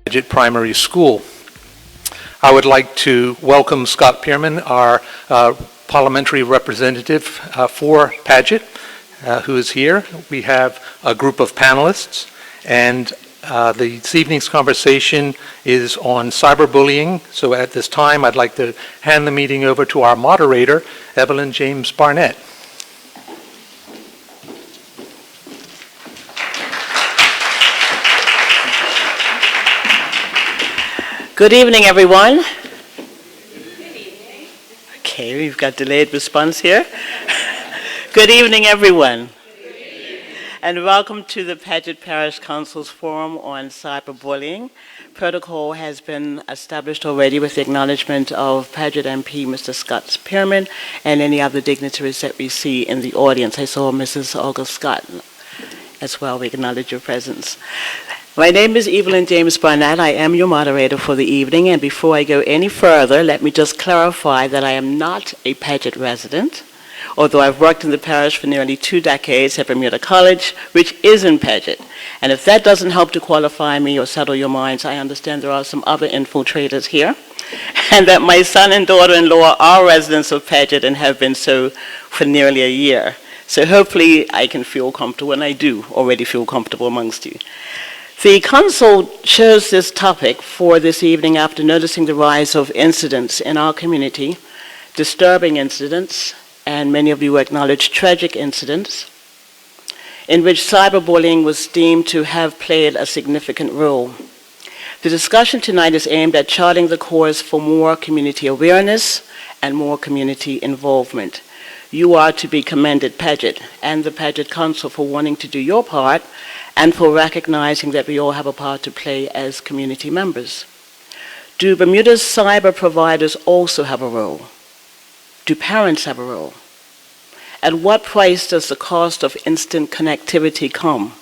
Paget Primary School. I would like to welcome Scott Pierman, our parliamentary representative for Paget, who is here. We have a group of panelists, and this evening's conversation is on cyberbullying. So at this time, I'd like to hand the meeting over to our moderator, Evelyn James Barnett. Good evening, everyone. Good evening. Okay, we've got delayed response here. Good evening, everyone. Good evening. And welcome to the Paget Parish Council's Forum on Cyberbullying. Protocol has been established already with the acknowledgement of Paget MP, Mr. Scott Pierman, and any other dignitaries that we see in the audience. I saw Mrs. August Scott as well. We acknowledge your presence. My name is Evelyn James Barnett. I am your moderator for the evening, and before I go any further, let me just clarify that I am not a Paget resident, although I've worked in the parish for nearly 2 decades at Bermuda College, which is in Paget. And if that doesn't help to qualify me or settle your minds, I understand there are some other infiltrators here, and that my son and daughter-in-law are residents of Paget and have been so for nearly a year. So hopefully I can feel comfortable, and I do already feel comfortable amongst you. The Council chose this topic for this evening after noticing the rise of incidents in our community, disturbing incidents, and many of you acknowledge tragic incidents, in which cyberbullying was deemed to have played a significant role. The discussion tonight is aimed at charting the course for more community awareness and more community involvement. You are to be commended, Paget, and the Paget Council for wanting to do your part and for recognizing that we all have a part to play as community members. Do Bermuda's cyber providers also have a role? Do parents have a role? At what price does the cost of instant connectivity come?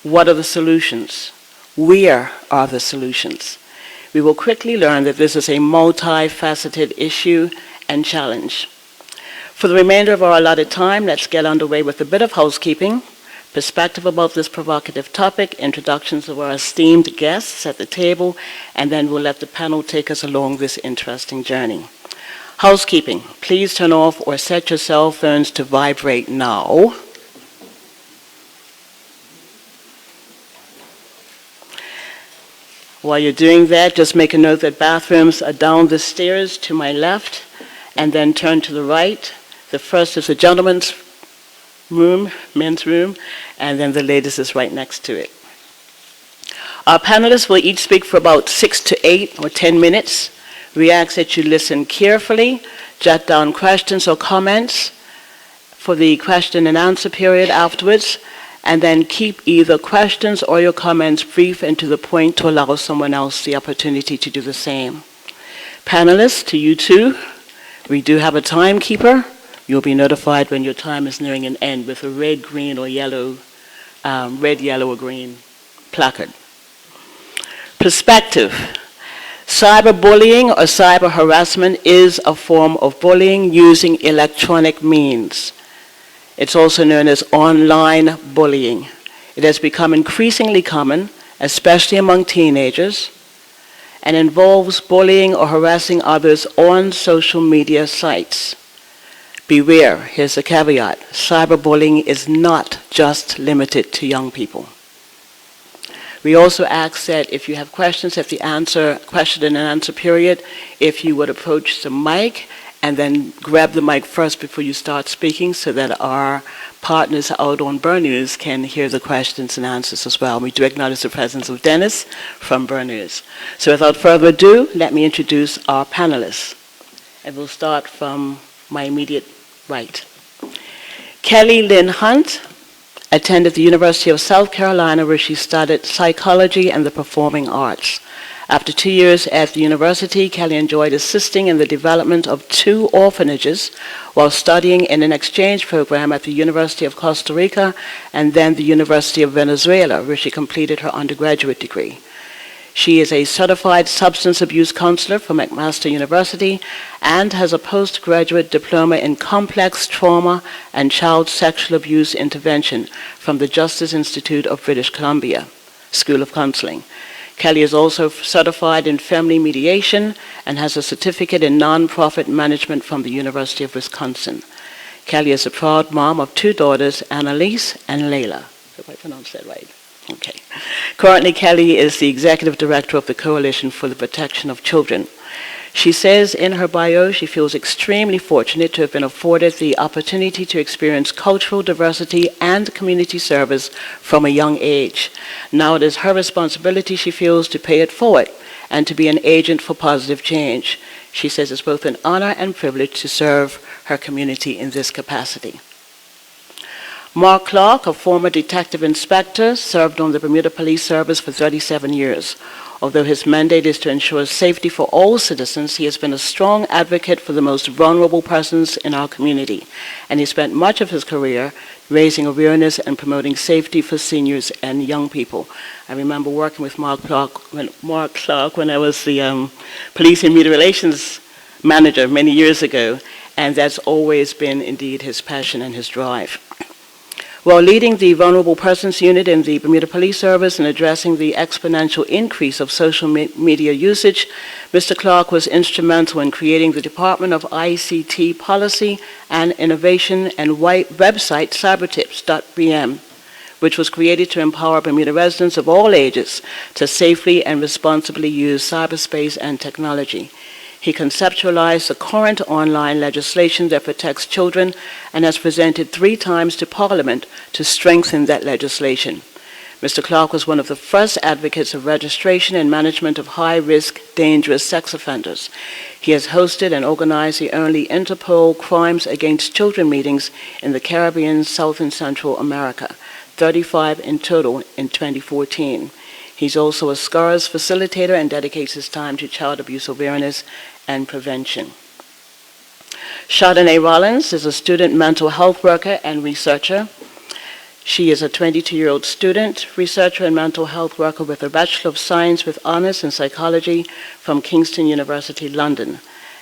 What are the solutions? Where are the solutions? We will quickly learn that this is a multifaceted issue and challenge. For the remainder of our allotted time, let's get underway with a bit of housekeeping, perspective about this provocative topic, introductions of our esteemed guests at the table, and then we'll let the panel take us along this interesting journey. Housekeeping, please turn off or set your cell phones to vibrate now. While you're doing that, just make a note that bathrooms are down the stairs to my left, and then turn to the right. The first is the gentleman's room, men's room, and then the ladies is right next to it. Our panelists will each speak for about 6 to 8 or 10 minutes. We ask that you listen carefully, jot down questions or comments for the question and answer period afterwards, and then keep either questions or your comments brief and to the point to allow someone else the opportunity to do the same. Panelists, to you too, we do have a timekeeper. You'll be notified when your time is nearing an end with a red, green, or yellow, red, yellow, or green placard. Perspective. Cyberbullying or cyber harassment is a form of bullying using electronic means. It's also known as online bullying. It has become increasingly common, especially among teenagers, and involves bullying or harassing others on social media sites. Beware, here's a caveat, cyberbullying is not just limited to young people. We also ask that if you have questions at the question and answer period, if you would approach the mic and then grab the mic first before you start speaking so that our partners out on Bermuda can hear the questions and answers as well. We do acknowledge the presence of Dennis from Bermuda. So without further ado, let me introduce our panelists. And we'll start from my immediate right. Kelly Lynn Hunt attended the University of South Carolina, where she studied psychology and the performing arts. After 2 years at the university, Kelly enjoyed assisting in the development of 2 orphanages while studying in an exchange program at the University of Costa Rica and then the University of Venezuela, where she completed her undergraduate degree. She is a certified substance abuse counselor from McMaster University and has a postgraduate diploma in complex trauma and child sexual abuse intervention from the Justice Institute of British Columbia School of Counseling. Kelly is also certified in family mediation and has a certificate in nonprofit management from the University of Wisconsin. Kelly is a proud mom of 2 daughters, Annalise and Layla. Hope I pronounced that right. Okay. Currently, Kelly is the executive director of the Coalition for the Protection of Children. She says in her bio she feels extremely fortunate to have been afforded the opportunity to experience cultural diversity and community service from a young age. Now it is her responsibility, she feels, to pay it forward and to be an agent for positive change. She says it's both an honor and privilege to serve her community in this capacity. Mark Clark, a former detective inspector, served on the Bermuda Police Service for 37 years. Although his mandate is to ensure safety for all citizens, he has been a strong advocate for the most vulnerable persons in our community, and he spent much of his career raising awareness and promoting safety for seniors and young people. I remember working with Mark Clark when I was the Police and Media Relations Manager many years ago, and that's always been indeed his passion and his drive. While leading the Vulnerable Persons Unit in the Bermuda Police Service and addressing the exponential increase of social media usage, Mr. Clark was instrumental in creating the Department of ICT Policy and Innovation and website cybertips.bm, which was created to empower Bermuda residents of all ages to safely and responsibly use cyberspace and technology. He conceptualized the current online legislation that protects children and has presented 3 times to Parliament to strengthen that legislation. Mr. Clark was one of the first advocates of registration and management of high-risk, dangerous sex offenders. He has hosted and organized the only Interpol Crimes Against Children meetings in the Caribbean, South and Central America, 35 in total in 2014. He's also a SCARS facilitator and dedicates his time to child abuse awareness and prevention. Chardonnay Rollins is a student mental health worker and researcher. She is a 22-year-old student, researcher, and mental health worker with a Bachelor of Science with Honours in Psychology from Kingston University, London.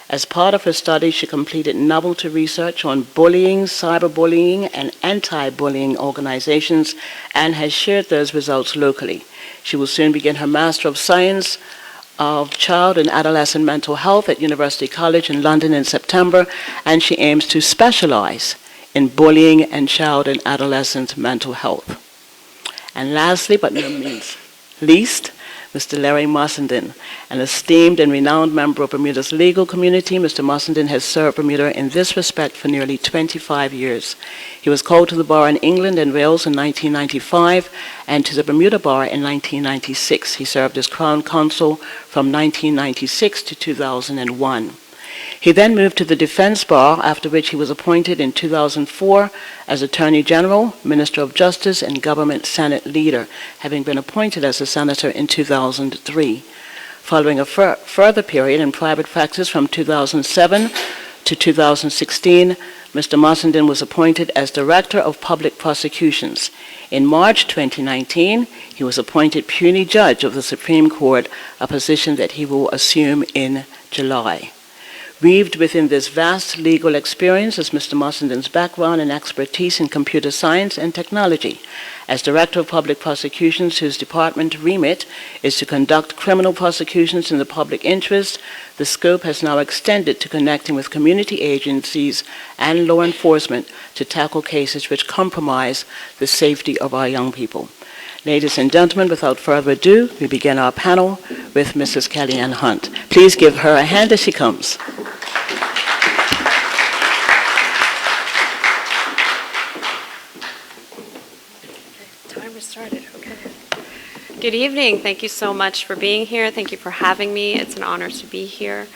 As part of her studies, she completed novelty research on bullying, cyberbullying, and anti-bullying organizations and has shared those results locally. She will soon begin her Master of Science of Child and Adolescent Mental Health at University College in London in September, and she aims to specialize in bullying and child and adolescent mental health. And lastly, but no means least, Mr. Larry Mossenden, an esteemed and renowned member of Bermuda's legal community. Mr. Mossenden has served Bermuda in this respect for nearly 25 years. He was called to the bar in England and Wales in 1995 and to the Bermuda bar in 1996. He served as Crown Consul from 1996 to 2001. He then moved to the Defense Bar, after which he was appointed in 2004 as Attorney General, Minister of Justice, and Government Senate Leader, having been appointed as a Senator in 2003. Following a further period in private practice from 2007 to 2016, Mr. Mossenden was appointed as Director of Public Prosecutions. In March 2019, he was appointed Puisne Judge of the Supreme Court, a position that he will assume in July. Weaved within this vast legal experience is Mr. Mossenden's background and expertise in computer science and technology. As Director of Public Prosecutions, whose department remit is to conduct criminal prosecutions in the public interest, the scope has now extended to connecting with community agencies and law enforcement to tackle cases which compromise the safety of our young people. Ladies and gentlemen, without further ado, we begin our panel with Mrs. Kellyanne Hunt. Please give her a hand as she comes. Timer started, okay. Good evening. Thank you so much for being here. Thank you for having me. It's an honor to be here.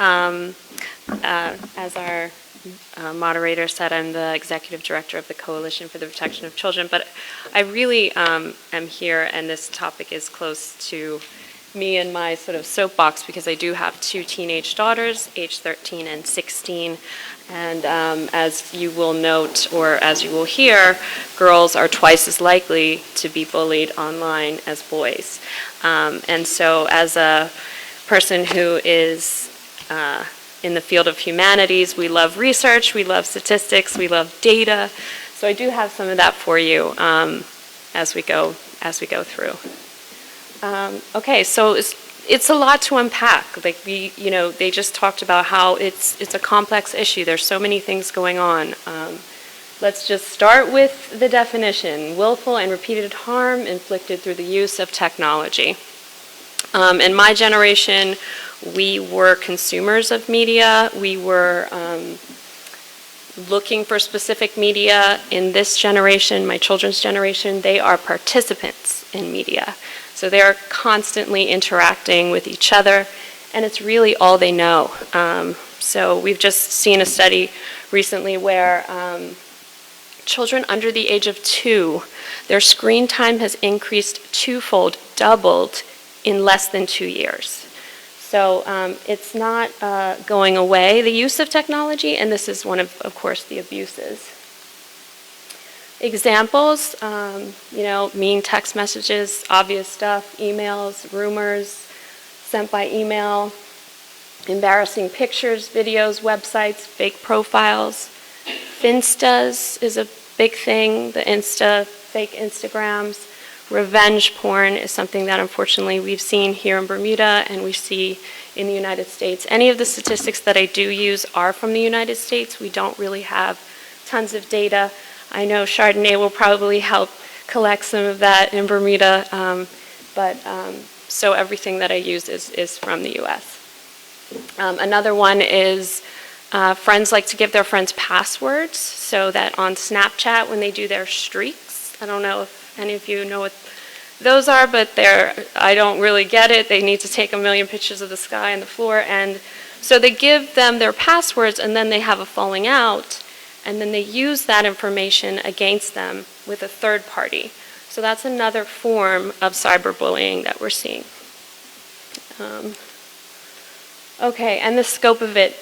As our moderator said, I'm the Executive Director of the Coalition for the Protection of Children, but I really am here, and this topic is close to me and my sort of soapbox because I do have 2 teenage daughters, age 13 and 16, and as you will note, or as you will hear, girls are twice as likely to be bullied online as boys. And so as a person who is in the field of humanities, we love research, we love statistics, we love data. So I do have some of that for you as we go through. Okay, so it's a lot to unpack. Like they just talked about how it's a complex issue. There's so many things going on. Let's just start with the definition: willful and repeated harm inflicted through the use of technology. In my generation, we were consumers of media. We were looking for specific media. In this generation, my children's generation, they are participants in media. So they are constantly interacting with each other, and it's really all they know. So we've just seen a study recently where children under the age of 2, their screen time has increased twofold, doubled in less than 2 years. So it's not going away, the use of technology, and this is one of course, the abuses. Examples, mean text messages, obvious stuff, emails, rumors sent by email, embarrassing pictures, videos, websites, fake profiles. Finstas is a big thing, the fake Instagrams. Revenge porn is something that unfortunately we've seen here in Bermuda and we see in the United States. Any of the statistics that I do use are from the United States. We don't really have tons of data. I know Chardonnay will probably help collect some of that in Bermuda, so everything that I use is from the US. Another one is friends like to give their friends passwords so that on Snapchat when they do their streaks, I don't know if any of you know what those are, but I don't really get it. They need to take 1 million pictures of the sky and the floor, and so they give them their passwords and then they have a falling out, and then they use that information against them with a third party. So that's another form of cyberbullying that we're seeing. Okay, and the scope of it,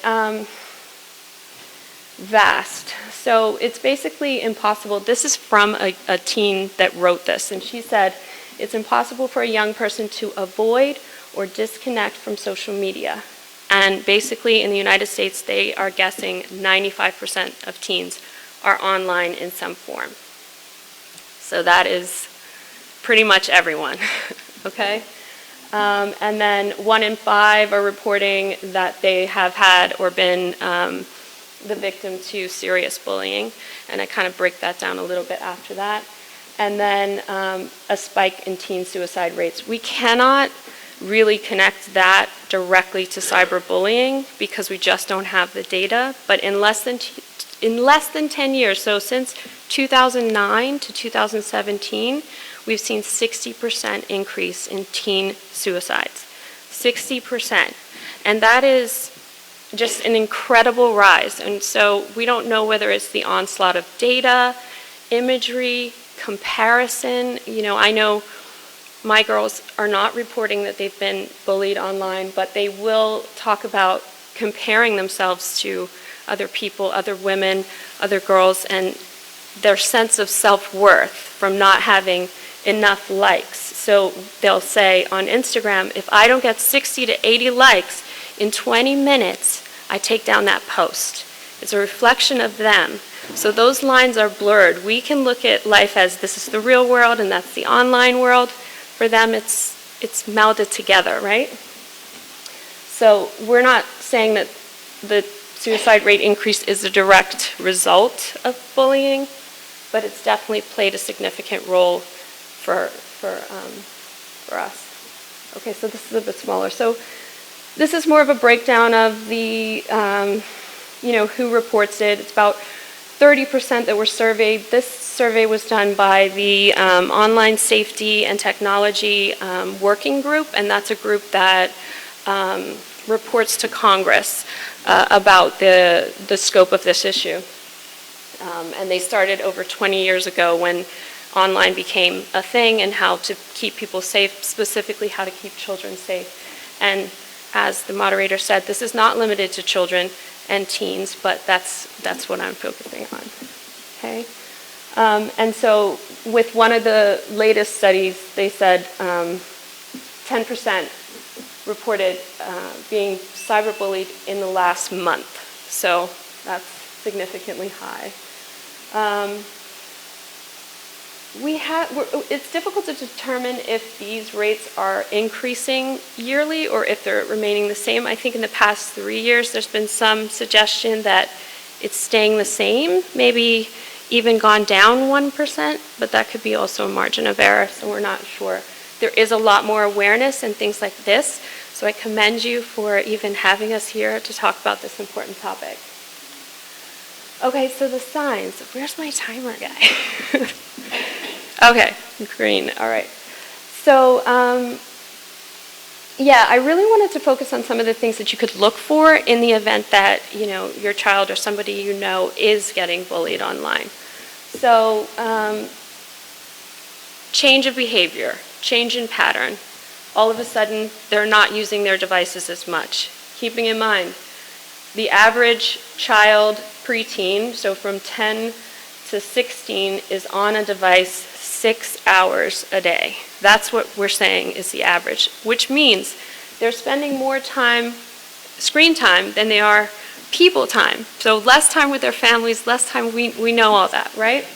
vast. So it's basically impossible. This is from a teen that wrote this, and she said, it's impossible for a young person to avoid or disconnect from social media. And basically in the United States, they are guessing 95% of teens are online in some form. So that is pretty much everyone, okay? And then 1 in 5 are reporting that they have had or been the victim to serious bullying, and I kind of break that down a little bit after that. And then a spike in teen suicide rates. We cannot really connect that directly to cyberbullying because we just don't have the data, but in less than 10 years, so since 2009 to 2017, we've seen 60% increase in teen suicides. 60%. And that is just an incredible rise. And so we don't know whether it's the onslaught of data, imagery, comparison. I know my girls are not reporting that they've been bullied online, but they will talk about comparing themselves to other people, other women, other girls, and their sense of self-worth from not having enough likes. So they'll say on Instagram, if I don't get 60 to 80 likes in 20 minutes, I take down that post. It's a reflection of them. So those lines are blurred. We can look at life as this is the real world and that's the online world. For them, it's melded together, right? So we're not saying that the suicide rate increase is a direct result of bullying, but it's definitely played a significant role for us. Okay, so this is a bit smaller. So this is more of a breakdown of the, who reports it. It's about 30% that were surveyed. This survey was done by the Online Safety and Technology Working Group, and that's a group that reports to Congress about the scope of this issue. And they started over 20 years ago when online became a thing and how to keep people safe, specifically how to keep children safe. And as the moderator said, this is not limited to children and teens, but that's what I'm focusing on, okay? And so with one of the latest studies, they said 10% reported being cyberbullied in the last month. So that's significantly high. it's difficult to determine if these rates are increasing yearly or if they're remaining the same. I think in the past 3 years, there's been some suggestion that it's staying the same, maybe even gone down 1%, but that could be also a margin of error, so we're not sure. There is a lot more awareness and things like this, so I commend you for even having us here to talk about this important topic. Okay, so the signs. Where's my timer guy? Okay, green, all right. So, yeah, I really wanted to focus on some of the things that you could look for in the event that, you know, your child or somebody you know is getting bullied online. So, change of behavior, change in pattern. All of a sudden, they're not using their devices as much. Keeping in mind, the average child preteen, so from 10 to 16, is on a device 6 hours a day. That's what we're saying is the average, which means they're spending more time, screen time, than they are people time. So less time with their families, less time, we know all that, right?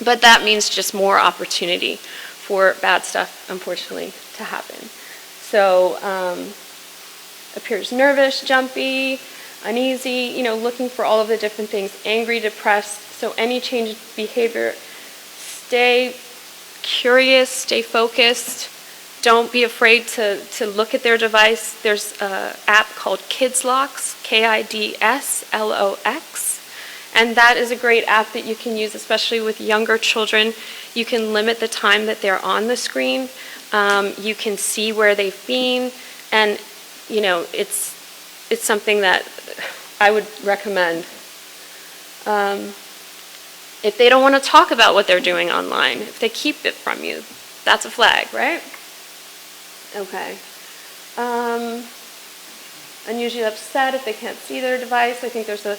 But that means just more opportunity for bad stuff, unfortunately, to happen. So, appears nervous, jumpy, uneasy, you know, looking for all of the different things, angry, depressed. So any change in behavior, stay curious, stay focused. Don't be afraid to look at their device. There's an app called Kids Locks, KIDSLOX. And that is a great app that you can use, especially with younger children. You can limit the time that they're on the screen. You can see where they've been. And, you know, it's something that I would recommend. If they don't want to talk about what they're doing online, if they keep it from you, that's a flag, right? Okay. Unusually upset if they can't see their device. I think there's a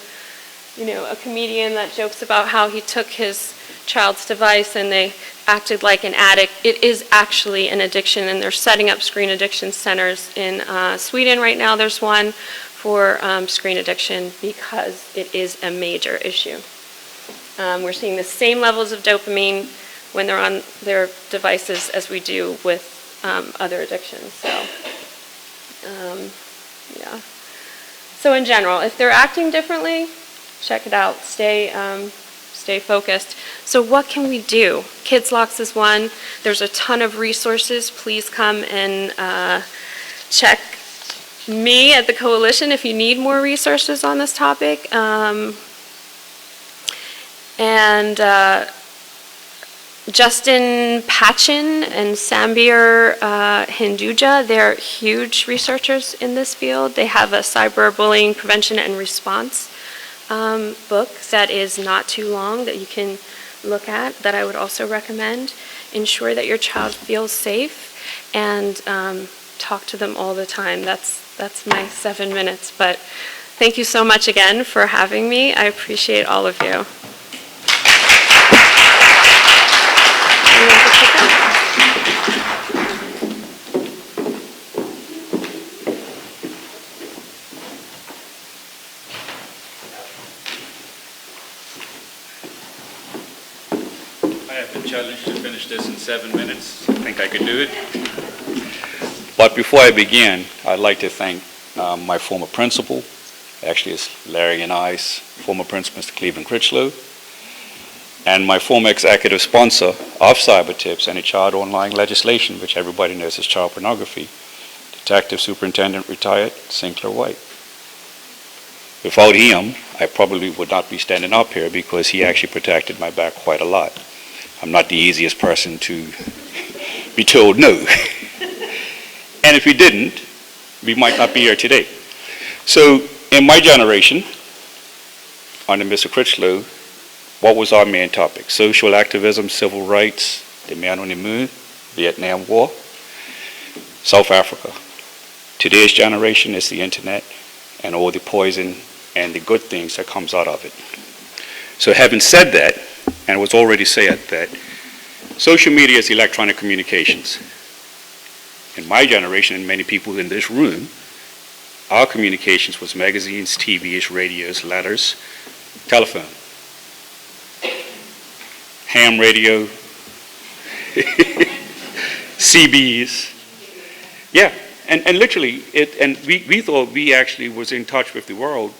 comedian that jokes about how he took his child's device and they acted like an addict. It is actually an addiction, and they're setting up screen addiction centers in Sweden right now. There's one for screen addiction because it is a major issue. We're seeing the same levels of dopamine when they're on their devices as we do with other addictions. So, yeah. So in general, if they're acting differently, check it out. Stay focused. So what can we do? Kids Locks is one. There's a ton of resources. Please come and check me at the Coalition if you need more resources on this topic. Justin Patchen and Sambir Hinduja, they're huge researchers in this field. They have a cyberbullying prevention and response book that is not too long that you can look at, that I would also recommend. Ensure that your child feels safe and talk to them all the time. That's my 7 minutes, but thank you so much again for having me. I appreciate all of you. I have been challenged to finish this in 7 minutes. I think I could do it. But before I begin, I'd like to thank my former principal. Actually, it's Larry and I's former principal, Mr. Cleveland Critchlow, and my former executive sponsor of Cyber Tips and child online legislation, which everybody knows is child pornography, Detective Superintendent retired Sinclair White. Without him, I probably would not be standing up here because he actually protected my back quite a lot. I'm not the easiest person to be told no. And if he didn't, we might not be here today. So in my generation, under Mr. Critchlow, what was our main topic? Social activism, civil rights, the man on the moon, Vietnam War, South Africa. Today's generation is the internet and all the poison and the good things that comes out of it. So having said that, and it was already said that social media is electronic communications. In my generation, and many people in this room, our communications was magazines, TVs, radios, letters, telephone. ham radio, CBs. Yeah, and literally, we thought we actually was in touch with the world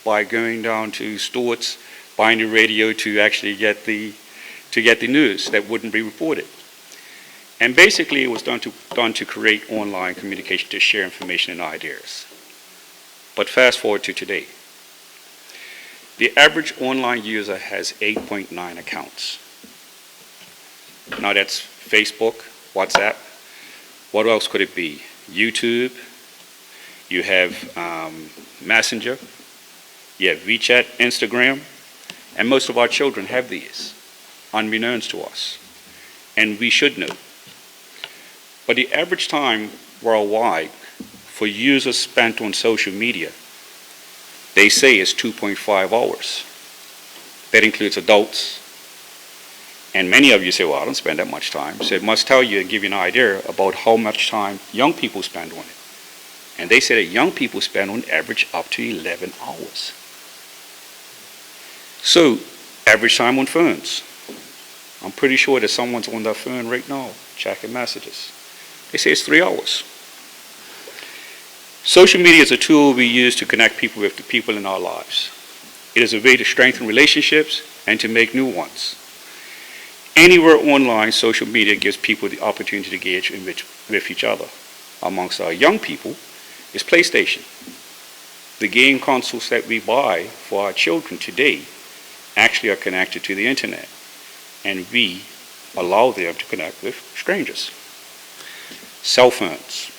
by going down to stores, buying the radio to actually get the news that wouldn't be reported. And basically, it was done to create online communication, to share information and ideas. But fast forward to today. The average online user has 8.9 accounts. Now that's Facebook, WhatsApp. What else could it be? YouTube. You have Messenger. You have WeChat, Instagram. And most of our children have these, unbeknownst to us. And we should know. But the average time worldwide for users spent on social media, they say is 2.5 hours. That includes adults. And many of you say, well, I don't spend that much time. So it must tell you and give you an idea about how much time young people spend on it. And they say that young people spend on average up to 11 hours. So, average time on phones. I'm pretty sure that someone's on their phone right now checking messages. They say it's 3 hours. Social media is a tool we use to connect people with the people in our lives. It is a way to strengthen relationships and to make new ones. Anywhere online, social media gives people the opportunity to engage with each other. Amongst our young people is PlayStation. The game consoles that we buy for our children today actually are connected to the internet, and we allow them to connect with strangers. Cell phones.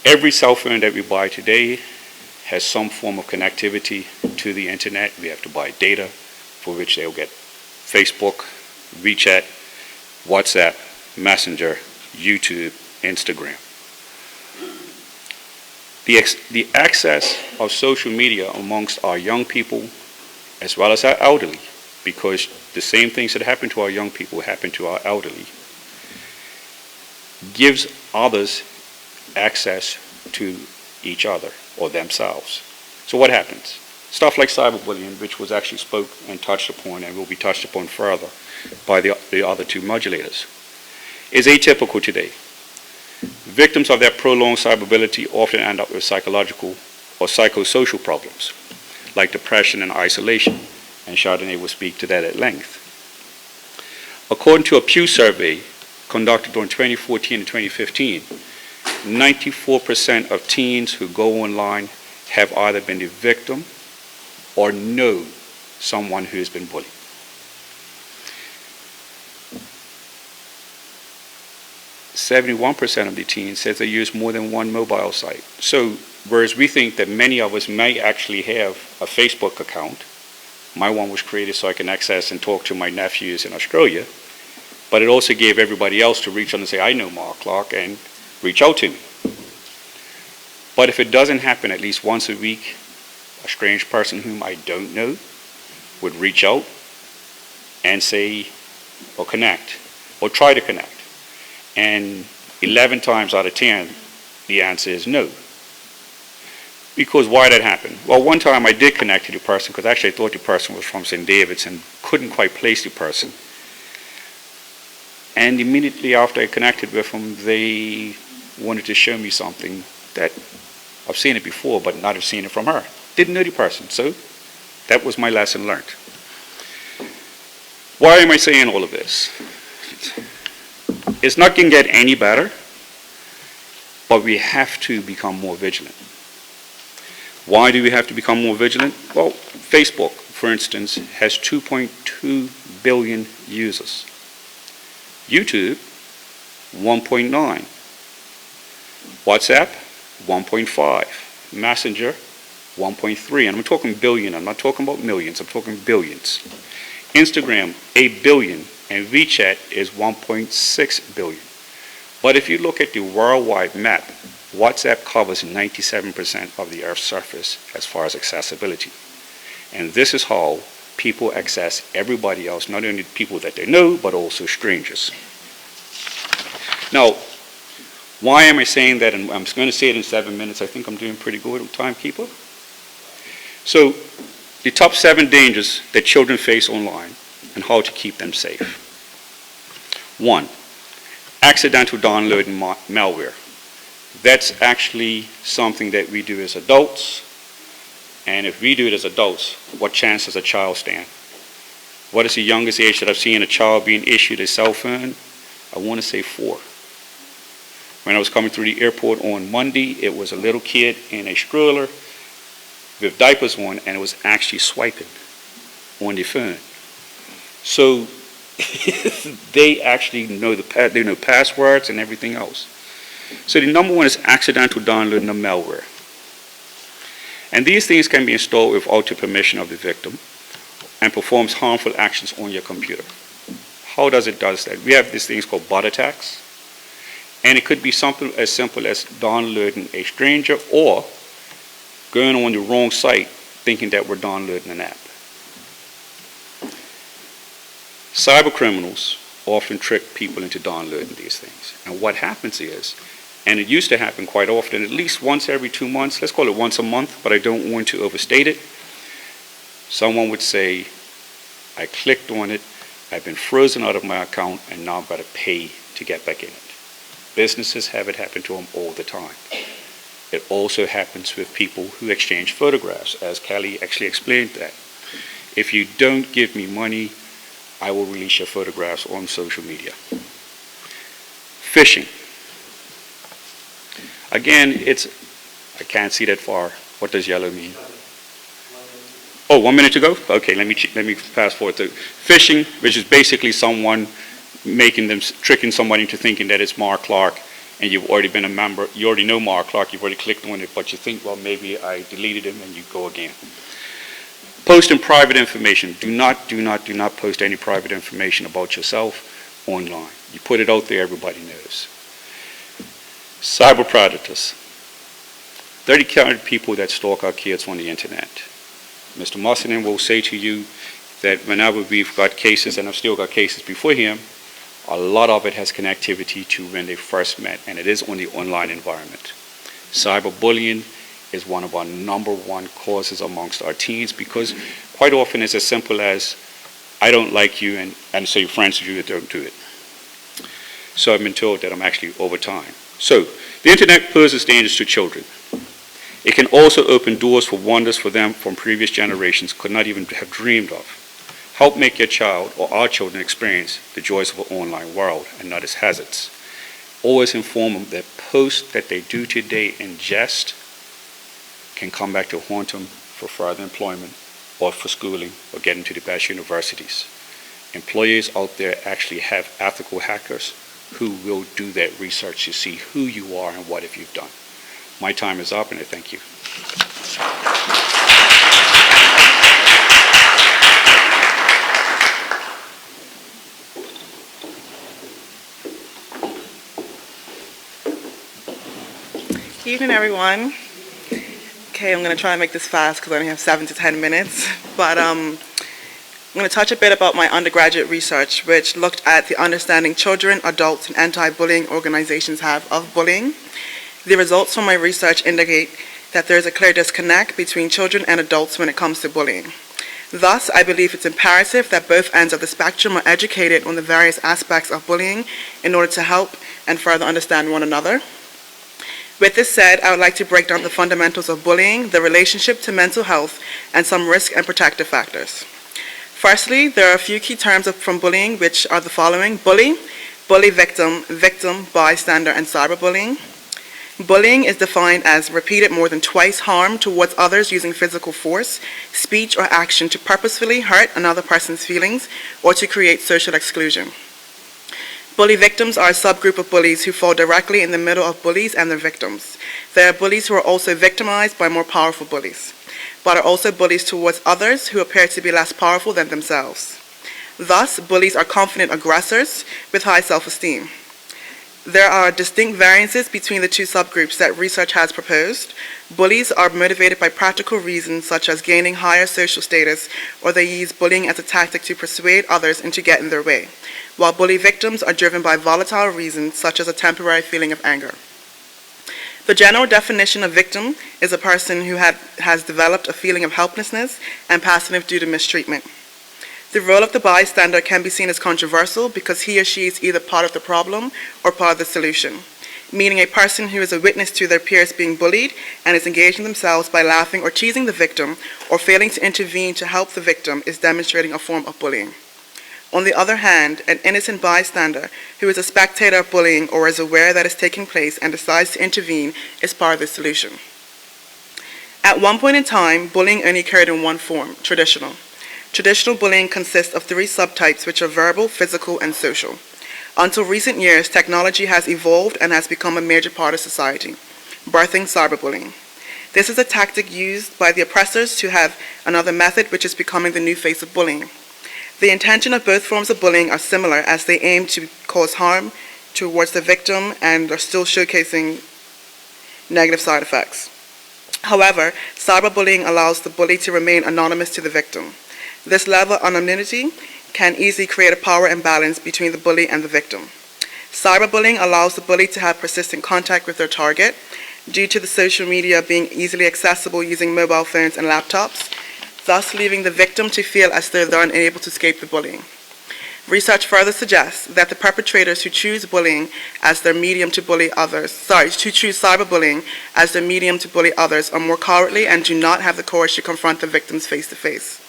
Every cell phone that we buy today has some form of connectivity to the internet. We have to buy data for which they'll get Facebook, WeChat, WhatsApp, Messenger, YouTube, Instagram. The access of social media amongst our young people as well as our elderly, because the same things that happen to our young people happen to our elderly, gives others access to each other or themselves. So what happens? Stuff like cyberbullying, which was actually spoke and touched upon and will be touched upon further by the other two modulators, is atypical today. Victims of that prolonged cyberbullying often end up with psychological or psychosocial problems, like depression and isolation, and Chardonnay will speak to that at length. According to a Pew survey conducted in 2014 and 2015, 94% of teens who go online have either been the victim or know someone who has been bullied. "71% of the teens says they use more than one mobile site." So, whereas we think that many of us may actually have a Facebook account, my one was created so I can access and talk to my nephews in Australia, but it also gave everybody else to reach out and say, I know Mark Clark, and reach out to me. But if it doesn't happen at least once a week, a strange person whom I don't know would reach out and say, or connect, or try to connect. And 11 times out of 10, the answer is no. Because why did that happen? Well, one time I did connect to the person, because actually I thought the person was from St. David's and couldn't quite place the person. And immediately after I connected with them, they wanted to show me something that I've seen it before, but not have seen it from her. Didn't know the person, so that was my lesson learned. Why am I saying all of this? It's not going to get any better, but we have to become more vigilant. Why do we have to become more vigilant? Well, Facebook, for instance, has 2.2 billion users. YouTube, 1.9. WhatsApp, 1.5. Messenger, 1.3. And I'm talking billion. I'm not talking about millions. I'm talking billions. Instagram, 8 billion. And WeChat is 1.6 billion. But if you look at the worldwide map, WhatsApp covers 97% of the Earth's surface as far as accessibility. And this is how people access everybody else, not only people that they know, but also strangers. Now, why am I saying that? And I'm going to say it in 7 minutes. I think I'm doing pretty good with timekeeper. So, the top 7 dangers that children face online and how to keep them safe. 1, accidental downloading malware. That's actually something that we do as adults. And if we do it as adults, what chance does a child stand? What is the youngest age that I've seen a child being issued a cell phone? I want to say 4. When I was coming through the airport on Monday, it was a little kid in a stroller with diapers on, and it was actually swiping on the phone. So they actually know they know passwords and everything else. So the number 1 is accidental downloading of malware. And these things can be installed without the permission of the victim and performs harmful actions on your computer. How does it do that? We have these things called bot attacks. And it could be something as simple as downloading a stranger or going on the wrong site thinking that we're downloading an app. Cyber criminals often trick people into downloading these things. And what happens is, and it used to happen quite often, at least once every 2 months, let's call it once a month, but I don't want to overstate it. Someone would say, I clicked on it, I've been frozen out of my account, and now I've got to pay to get back in it. Businesses have it happen to them all the time. It also happens with people who exchange photographs, as Kelly actually explained that. If you don't give me money, I will release your photographs on social media. Phishing. Again, I can't see that far. What does yellow mean? Oh, 1 minute to go? Okay, let me fast forward to phishing, which is basically someone tricking somebody into thinking that it's Mark Clark, and you've already been a member. You already know Mark Clark, you've already clicked on it, but you think, well, maybe I deleted him, and you go again. Posting private information. Do not post any private information about yourself online. You put it out there, everybody knows. Cyber predators. 30 kind of people that stalk our kids on the internet. Mr. Musselin will say to you that whenever we've got cases, and I've still got cases before him, a lot of it has connectivity to when they first met, and it is on the online environment. Cyberbullying is one of our number 1 causes amongst our teens, because quite often it's as simple as, I don't like you, and so your friends with you don't do it. So I've been told that I'm actually over time. So, the internet poses dangers to children. It can also open doors for wonders for them from previous generations could not even have dreamed of. Help make your child or our children experience the joys of an online world and not its hazards. Always inform them that posts that they do today in jest can come back to haunt them for further employment or for schooling or getting to the best universities. Employers out there actually have ethical hackers who will do that research to see who you are and what have you done. My time is up, and I thank you. Good evening, everyone. Okay, I'm going to try and make this fast because I only have 7 to 10 minutes. But I'm going to touch a bit about my undergraduate research, which looked at the understanding children, adults, and anti-bullying organizations have of bullying. The results from my research indicate that there is a clear disconnect between children and adults when it comes to bullying. Thus, I believe it's imperative that both ends of the spectrum are educated on the various aspects of bullying in order to help and further understand one another. With this said, I would like to break down the fundamentals of bullying, the relationship to mental health, and some risk and protective factors. Firstly, there are a few key terms from bullying, which are the following: bully, bully victim, victim, bystander, and cyberbullying. Bullying is defined as repeated more than twice harm towards others using physical force, speech, or action to purposefully hurt another person's feelings or to create social exclusion. Bully victims are a subgroup of bullies who fall directly in the middle of bullies and their victims. There are bullies who are also victimized by more powerful bullies, but are also bullies towards others who appear to be less powerful than themselves. Thus, bullies are confident aggressors with high self-esteem. There are distinct variances between the two subgroups that research has proposed. Bullies are motivated by practical reasons such as gaining higher social status, or they use bullying as a tactic to persuade others into getting their way, while bully victims are driven by volatile reasons such as a temporary feeling of anger. The general definition of victim is a person who has developed a feeling of helplessness and passiveness due to mistreatment. The role of the bystander can be seen as controversial because he or she is either part of the problem or part of the solution, meaning a person who is a witness to their peers being bullied and is engaging themselves by laughing or teasing the victim or failing to intervene to help the victim is demonstrating a form of bullying. On the other hand, an innocent bystander who is a spectator of bullying or is aware that it's taking place and decides to intervene is part of the solution. At one point in time, bullying only occurred in one form, traditional. Traditional bullying consists of three subtypes, which are verbal, physical, and social. Until recent years, technology has evolved and has become a major part of society, birthing cyberbullying. This is a tactic used by the oppressors to have another method which is becoming the new face of bullying. The intention of both forms of bullying are similar as they aim to cause harm towards the victim and are still showcasing negative side effects. However, cyberbullying allows the bully to remain anonymous to the victim. This level of anonymity can easily create a power imbalance between the bully and the victim. Cyberbullying allows the bully to have persistent contact with their target due to the social media being easily accessible using mobile phones and laptops, thus leaving the victim to feel as though they're unable to escape the bullying. Research further suggests that the perpetrators who choose bullying as their medium to bully others, who choose cyberbullying as their medium to bully others are more cowardly and do not have the courage to confront the victims face to face.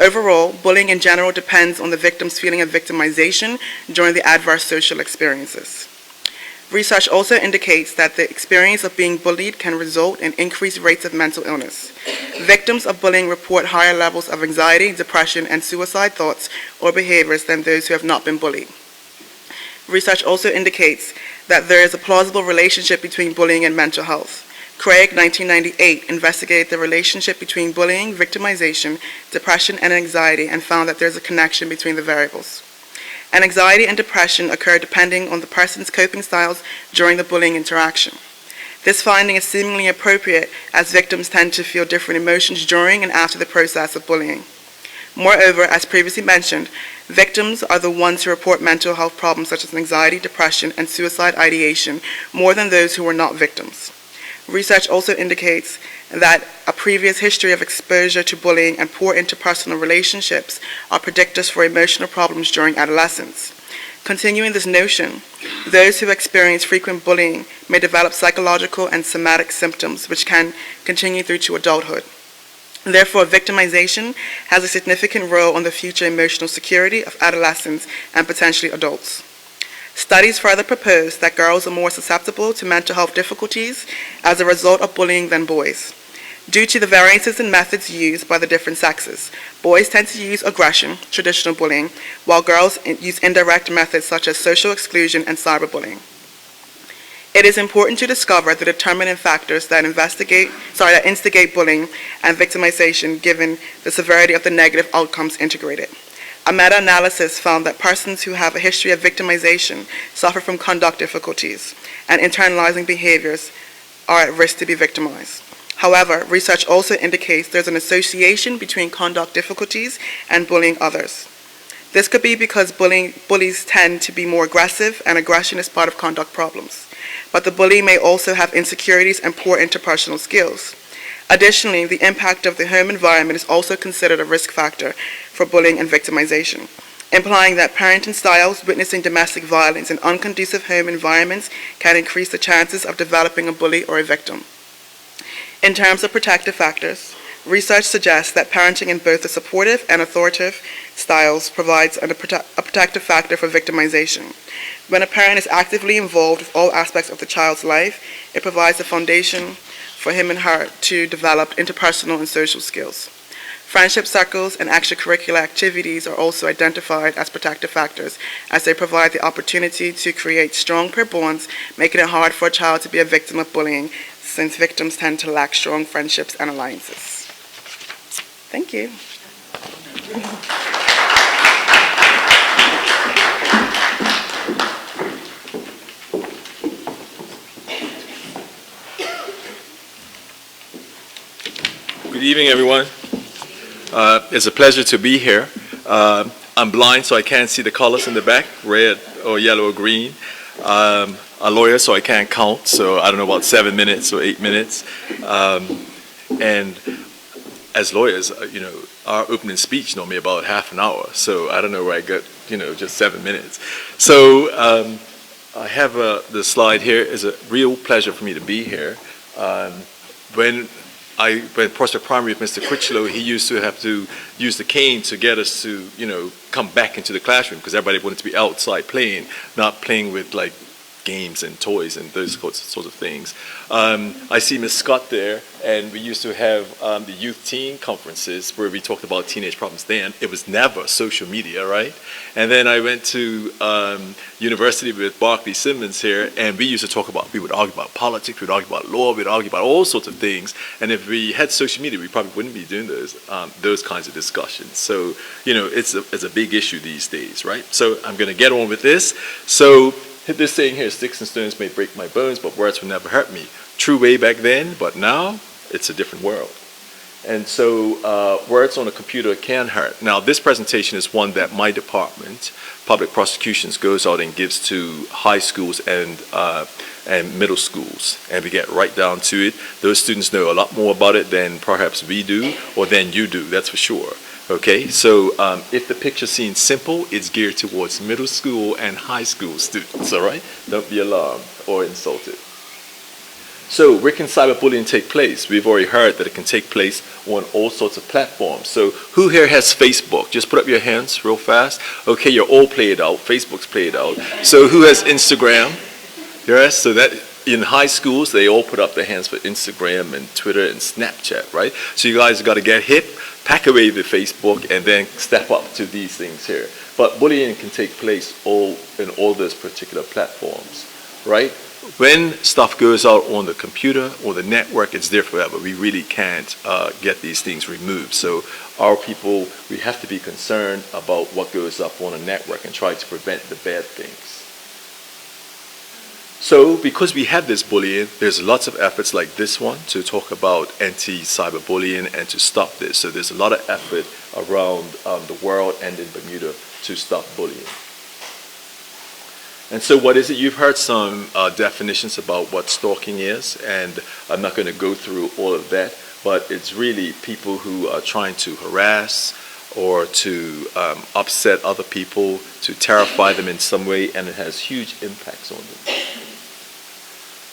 Overall, bullying in general depends on the victim's feeling of victimization during the adverse social experiences. Research also indicates that the experience of being bullied can result in increased rates of mental illness. Victims of bullying report higher levels of anxiety, depression, and suicide thoughts or behaviors than those who have not been bullied. Research also indicates that there is a plausible relationship between bullying and mental health. Craig, 1998, investigated the relationship between bullying, victimization, depression, and anxiety and found that there's a connection between the variables. And anxiety and depression occur depending on the person's coping styles during the bullying interaction. This finding is seemingly appropriate as victims tend to feel different emotions during and after the process of bullying. Moreover, as previously mentioned, victims are the ones who report mental health problems such as anxiety, depression, and suicide ideation more than those who were not victims. Research also indicates that a previous history of exposure to bullying and poor interpersonal relationships are predictors for emotional problems during adolescence. Continuing this notion, those who experience frequent bullying may develop psychological and somatic symptoms which can continue through to adulthood. Therefore, victimization has a significant role on the future emotional security of adolescents and potentially adults. Studies further propose that girls are more susceptible to mental health difficulties as a result of bullying than boys. Due to the variances in methods used by the different sexes, boys tend to use aggression, traditional bullying, while girls use indirect methods such as social exclusion and cyberbullying. It is important to discover the determinant factors that instigate bullying and victimization given the severity of the negative outcomes integrated. A meta-analysis found that persons who have a history of victimization suffer from conduct difficulties, and internalizing behaviors are at risk to be victimized. However, research also indicates there's an association between conduct difficulties and bullying others. This could be because bullies tend to be more aggressive, and aggression is part of conduct problems. But the bully may also have insecurities and poor interpersonal skills. Additionally, the impact of the home environment is also considered a risk factor for bullying and victimization, implying that parenting styles, witnessing domestic violence, and unconducive home environments can increase the chances of developing a bully or a victim. In terms of protective factors, research suggests that parenting in both the supportive and authoritative styles provides a protective factor for victimization. When a parent is actively involved with all aspects of the child's life, it provides a foundation for him and her to develop interpersonal and social skills. Friendship circles and extracurricular activities are also identified as protective factors as they provide the opportunity to create strong peer bonds, making it hard for a child to be a victim of bullying since victims tend to lack strong friendships and alliances. Thank you. Good evening, everyone. It's a pleasure to be here. I'm blind, so I can't see the colors in the back, red or yellow or green. A lawyer, so I can't count, so I don't know, about 7 minutes or 8 minutes. And as lawyers, our opening speech normally about half an hour. So I don't know where I got, just 7 minutes. So I have the slide here. It's a real pleasure for me to be here. When I went prospect primary with Mr. Critchlow, he used to have to use the cane to get us to, come back into the classroom because everybody wanted to be outside playing, not playing with like games and toys and those sorts of things. I see Ms. Scott there, and we used to have the youth teen conferences where we talked about teenage problems then. It was never social media, right? And then I went to university with Barclay Simmons here, and we used to we would argue about politics, we would argue about law, we would argue about all sorts of things. And if we had social media, we probably wouldn't be doing those kinds of discussions. So, it's a big issue these days, right? So I'm going to get on with this. So this saying here, sticks and stones may break my bones, but words will never hurt me. True way back then, but now it's a different world. And so words on a computer can hurt. Now this presentation is one that my department, public prosecutions, goes out and gives to high schools and middle schools. And we get right down to it. Those students know a lot more about it than perhaps we do or than you do, that's for sure. Okay, so if the picture seems simple, it's geared towards middle school and high school students, all right? Don't be alarmed or insulted. So where can cyberbullying take place? We've already heard that it can take place on all sorts of platforms. So who here has Facebook? Just put up your hands real fast. Okay, you're all played out. Facebook's played out. So who has Instagram? Yes, so that in high schools, they all put up their hands for Instagram and Twitter and Snapchat, right? So you guys got to get hip, pack away the Facebook, and then step up to these things here. But bullying can take place in all those particular platforms, right? When stuff goes out on the computer or the network, it's there forever. We really can't get these things removed. So our people, we have to be concerned about what goes up on a network and try to prevent the bad things. So because we have this bullying, there's lots of efforts like this one to talk about anti-cyberbullying and to stop this. So there's a lot of effort around the world and in Bermuda to stop bullying. And so what is it? You've heard some definitions about what stalking is, and I'm not going to go through all of that, but it's really people who are trying to harass or to upset other people, to terrify them in some way, and it has huge impacts on them.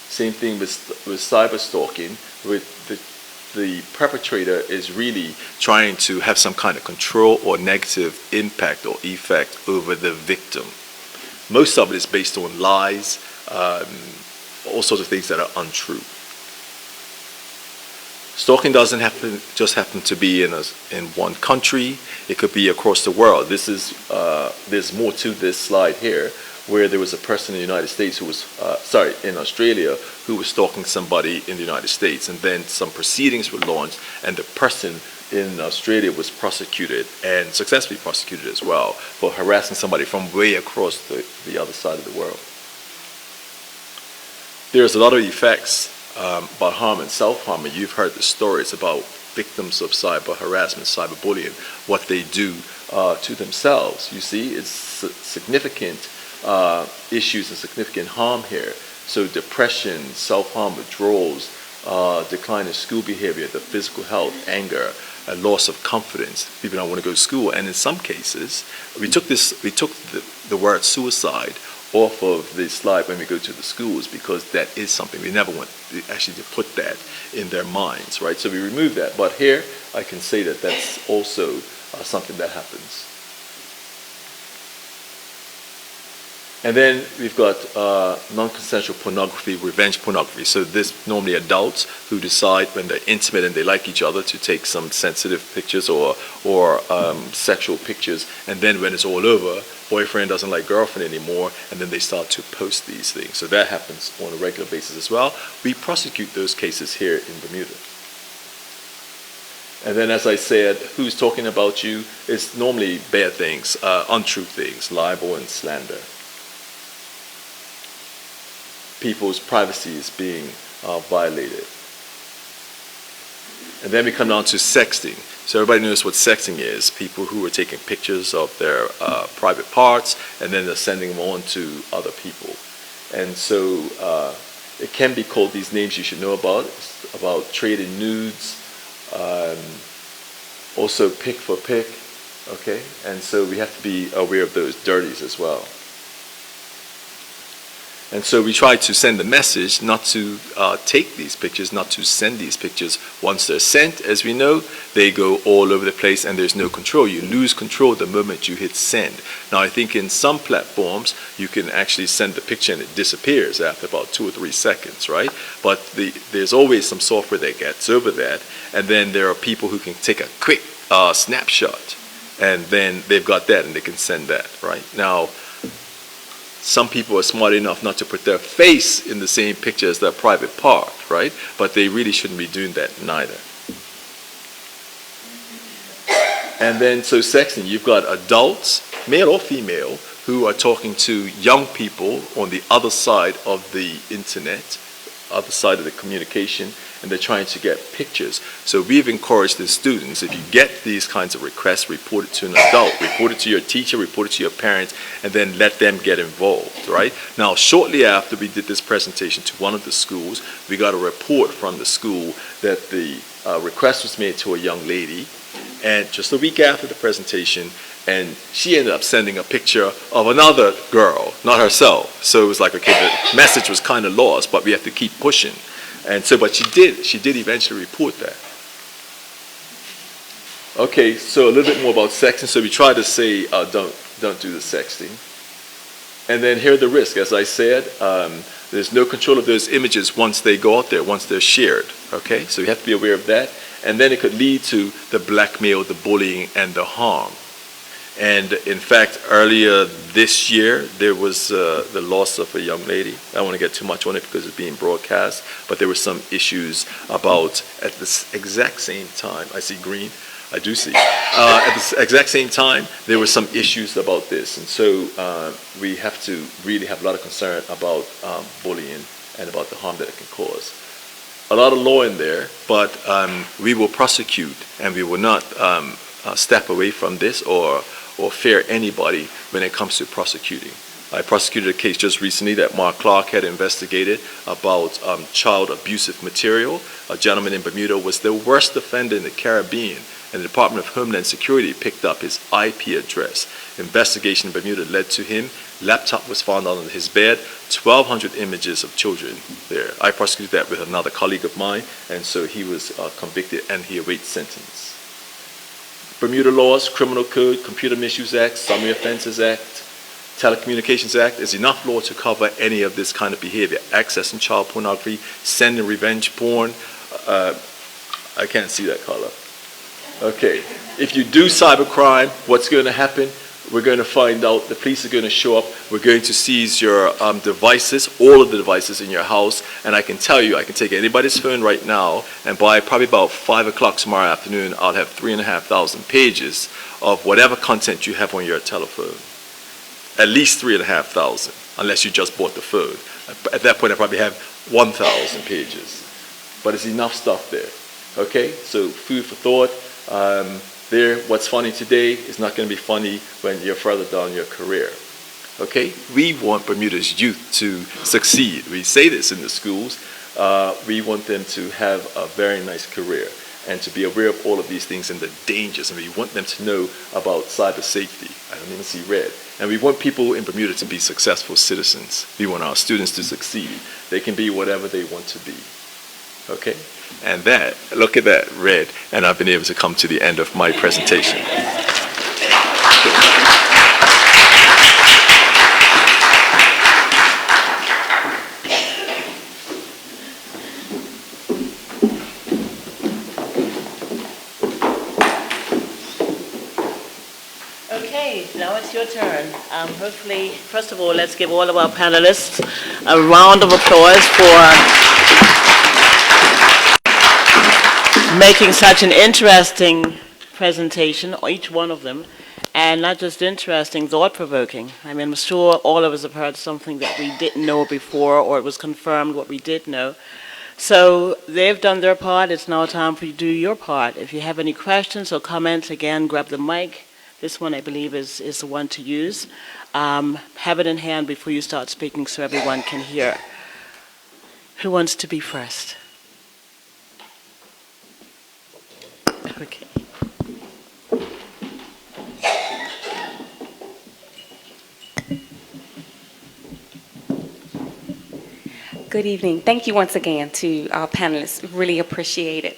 Same thing with cyber stalking, with the perpetrator is really trying to have some kind of control or negative impact or effect over the victim. Most of it is based on lies, all sorts of things that are untrue. Stalking doesn't just happen to be in one country. It could be across the world. There's more to this slide here, where there was a person in the United States who was, in Australia, who was stalking somebody in the United States, and then some proceedings were launched, and the person in Australia was prosecuted, and successfully prosecuted as well, for harassing somebody from way across the other side of the world. There's a lot of effects about harm and self-harm, and you've heard the stories about victims of cyber harassment, cyberbullying, what they do to themselves. You see, it's significant issues and significant harm here. So depression, self-harm, withdrawals, decline in school behavior, the physical health, anger, a loss of confidence. People don't want to go to school, and in some cases, we took the word suicide off of the slide when we go to the schools, because that is something we never want actually to put that in their minds, right? So we remove that. But here, I can say that that's also something that happens. And then we've got non-consensual pornography, revenge pornography. So this normally adults who decide when they're intimate and they like each other to take some sensitive pictures or sexual pictures, and then when it's all over, boyfriend doesn't like girlfriend anymore, and then they start to post these things. So that happens on a regular basis as well. We prosecute those cases here in Bermuda. And then, as I said, who's talking about you? It's normally bad things, untrue things, libel and slander. People's privacy is being violated. And then we come down to sexting. So everybody knows what sexting is. People who are taking pictures of their private parts, and then they're sending them on to other people. And so it can be called these names you should know about. It's about trade in nudes, also pick for pick, okay? And so we have to be aware of those dirties as well. And so we try to send a message not to take these pictures, not to send these pictures. Once they're sent, as we know, they go all over the place and there's no control. You lose control the moment you hit send. Now, I think in some platforms, you can actually send the picture and it disappears after about 2 or 3 seconds, right? But there's always some software that gets over that. And then there are people who can take a quick snapshot and then they've got that and they can send that, right? Now, some people are smart enough not to put their face in the same picture as their private part, right? But they really shouldn't be doing that neither. And then, so sexting, you've got adults, male or female, who are talking to young people on the other side of the internet, other side of the communication, and they're trying to get pictures. So we've encouraged the students, if you get these kinds of requests, report it to an adult, report it to your teacher, report it to your parents, and then let them get involved, right? Now, shortly after we did this presentation to one of the schools, we got a report from the school that the request was made to a young lady, and just a week after the presentation, and she ended up sending a picture of another girl, not herself. So it was like, okay, the message was kind of lost, but we have to keep pushing. And so, but she did eventually report that. Okay, so a little bit more about sexting. So we try to say, don't do the sexting. And then here are the risks. As I said, there's no control of those images once they go out there, once they're shared. Okay, so you have to be aware of that. And then it could lead to the blackmail, the bullying, and the harm. And in fact, earlier this year, there was the loss of a young lady. I don't want to get too much on it because it's being broadcast, but there were some issues about, at this exact same time, I see green, I do see. At the exact same time, there were some issues about this. And so we have to really have a lot of concern about bullying and about the harm that it can cause. A lot of law in there, but we will prosecute and we will not step away from this or fear anybody when it comes to prosecuting. I prosecuted a case just recently that Mark Clark had investigated about child abusive material. A gentleman in Bermuda was the worst offender in the Caribbean, and the Department of Homeland Security picked up his IP address. Investigation in Bermuda led to him. Laptop was found under his bed, 1,200 images of children there. I prosecuted that with another colleague of mine, and so he was convicted and he awaits sentence. Bermuda laws, Criminal Code, Computer Misuse Act, Summary Offences Act, Telecommunications Act, there's enough law to cover any of this kind of behavior. Accessing child pornography, sending revenge porn. I can't see that color. Okay, if you do cybercrime, what's going to happen? We're going to find out, the police are going to show up, we're going to seize your devices, all of the devices in your house, and I can tell you, I can take anybody's phone right now, and by probably about 5 o'clock tomorrow afternoon, I'll have 3,500 pages of whatever content you have on your telephone. At least 3,500, unless you just bought the phone. At that point, I probably have 1,000 pages. But it's enough stuff there, okay? So food for thought. What's funny today is not going to be funny when you're further down your career. Okay? We want Bermuda's youth to succeed. We say this in the schools. We want them to have a very nice career and to be aware of all of these things and the dangers. And we want them to know about cyber safety. I don't even see red. And we want people in Bermuda to be successful citizens. We want our students to succeed. They can be whatever they want to be. Okay? And that, look at that red, and I've been able to come to the end of my presentation. Okay, now it's your turn. Hopefully, first of all, let's give all of our panelists a round of applause for making such an interesting presentation, each one of them, and not just interesting, thought-provoking. I mean, I'm sure all of us have heard something that we didn't know before, or it was confirmed what we did know. So they've done their part. It's now time for you to do your part. If you have any questions or comments, again, grab the mic. This one, I believe, is the one to use. Have it in hand before you start speaking so everyone can hear. Who wants to be first? Okay. Good evening. Thank you once again to our panelists. Really appreciate it.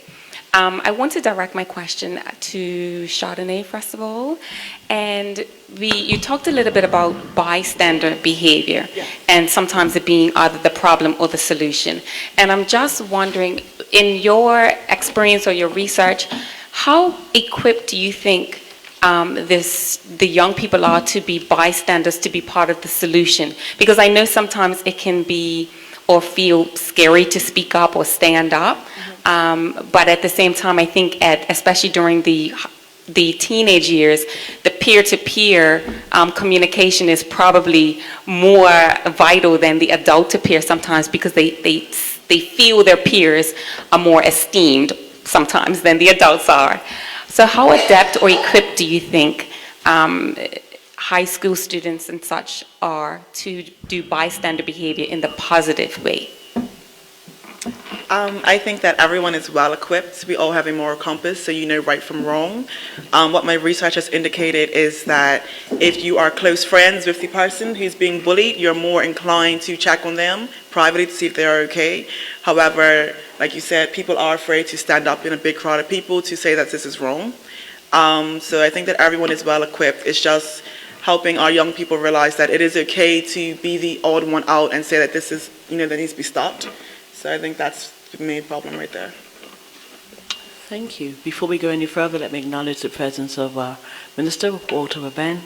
I want to direct my question to Chardonnay, first of all. And you talked a little bit about bystander behavior and sometimes it being either the problem or the solution. And I'm just wondering, in your experience or your research, how equipped do you think the young people are to be bystanders, to be part of the solution? Because I know sometimes it can be or feel scary to speak up or stand up. But at the same time, I think especially during the teenage years, the peer-to-peer communication is probably more vital than the adult-to-peer sometimes, because they feel their peers are more esteemed sometimes than the adults are. So how adept or equipped do you think high school students and such are to do bystander behavior in the positive way? I think that everyone is well equipped. We all have a moral compass, so you know right from wrong. What my research has indicated is that if you are close friends with the person who's being bullied, you're more inclined to check on them privately to see if they're okay. However, like you said, people are afraid to stand up in a big crowd of people to say that this is wrong. So I think that everyone is well equipped. It's just helping our young people realize that it is okay to be the odd one out and say that this is, that needs to be stopped. So I think that's the main problem right there. Thank you. Before we go any further, let me acknowledge the presence of Minister Walter Rabban.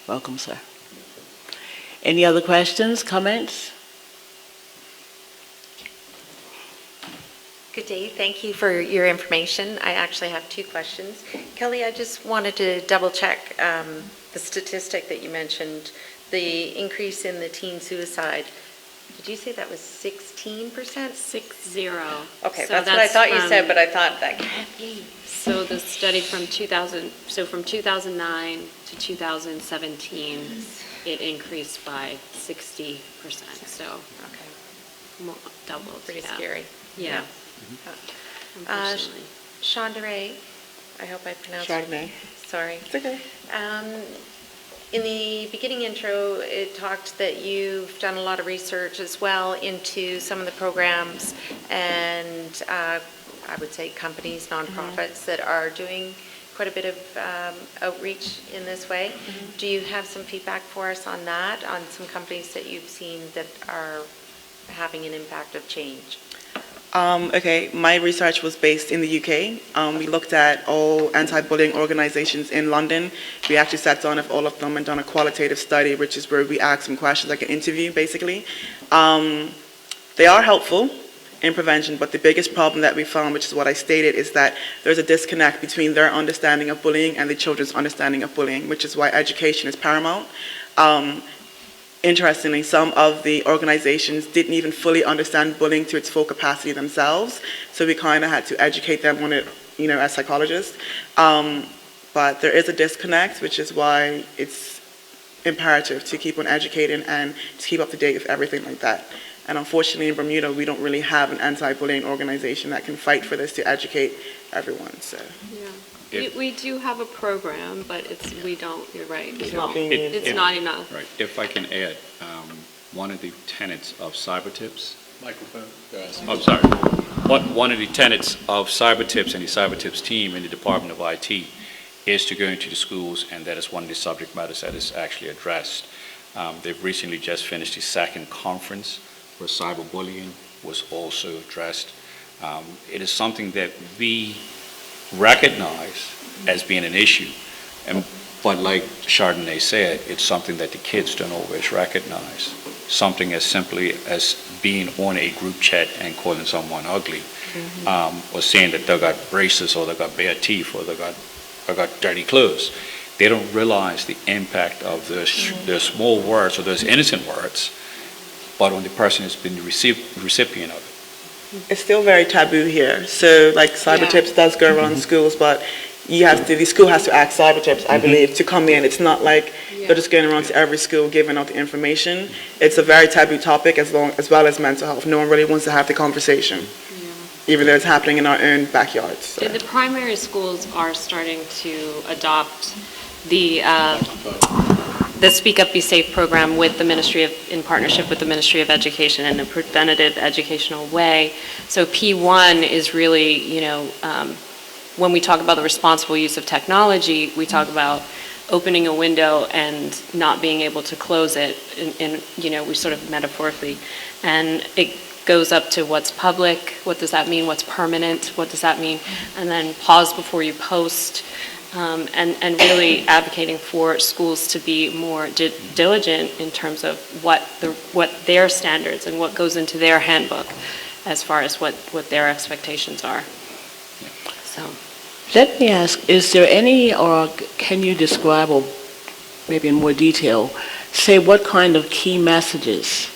Welcome, sir. Any other questions, comments? Good day. Thank you for your information. I actually have two questions. Kelly, I just wanted to double check the statistic that you mentioned, the increase in the teen suicide. Did you say that was 16%? 60. Okay, So that's what I thought you said, from- but I thought that can't be. So the study from 2009 to 2017, it increased by 60%. So Okay, doubled. pretty yeah. scary. Yeah. Unfortunately. Chandray, I hope I pronounced it. Chardonnay. Sorry. It's okay. In the beginning intro, it talked that you've done a lot of research as well into some of the programs and I would say companies, nonprofits that are doing quite a bit of outreach in this way. Do you have some feedback for us on that, on some companies that you've seen that are having an impact of change? Okay, my research was based in the UK. We looked at all anti-bullying organizations in London. We actually sat down with all of them and done a qualitative study, which is where we asked them questions like an interview, basically. They are helpful in prevention, but the biggest problem that we found, which is what I stated, is that there's a disconnect between their understanding of bullying and the children's understanding of bullying, which is why education is paramount. Interestingly, some of the organizations didn't even fully understand bullying to its full capacity themselves, so we kind of had to educate them on it, as psychologists. But there is a disconnect, which is why it's imperative to keep on educating and to keep up to date with everything like that. And unfortunately, in Bermuda, we don't really have an anti-bullying organization that can fight for this to educate everyone. So. Yeah. We do have a program, but we don't, you're right. It's not being used. It's not enough. Right. If I can add, one of the tenets of CyberTips. Microphone. I'm sorry. One of the tenets of CyberTips and the CyberTips team in the Department of IT is to go into the schools, and that is one of the subject matters that is actually addressed. They've recently just finished the second conference where cyberbullying was also addressed. It is something that we recognize as being an issue, but like Chardonnay said, it's something that the kids don't always recognize. Something as simply as being on a group chat and calling someone ugly, or saying that they got braces or they got bad teeth or they got dirty clothes. They don't realize the impact of those small words or those innocent words, but on the person who's been the recipient of it. It's still very taboo here. So like CyberTips does go around schools, but the school has to ask CyberTips, I believe, to come in. It's not like they're just going around to every school giving out the information. It's a very taboo topic as well as mental health. No one really wants to have the conversation, even though it's happening in our own backyards. So. The primary schools are starting to adopt the the Speak Up, Be Safe program with the in partnership with the Ministry of Education in a preventative educational way. So P1 is really, when we talk about the responsible use of technology, we talk about opening a window and not being able to close it, we sort of metaphorically. And it goes up to what's public, what does that mean, what's permanent, what does that mean, and then pause before you post, and really advocating for schools to be more diligent in terms of what their standards and what goes into their handbook as far as what their expectations are. So. Let me ask, is there any, or can you describe, or maybe in more detail, say what kind of key messages?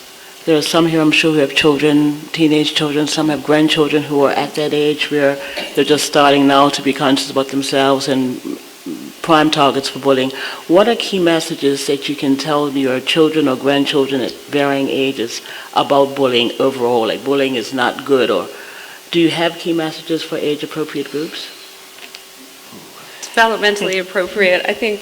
There are some here, I'm sure, who have children, teenage children, some have grandchildren who are at that age where they're just starting now to be conscious about themselves and prime targets for bullying. What are key messages that you can tell your children or grandchildren at varying ages about bullying overall? Like bullying is not good, or do you have key messages for age-appropriate groups? Developmentally appropriate. I think,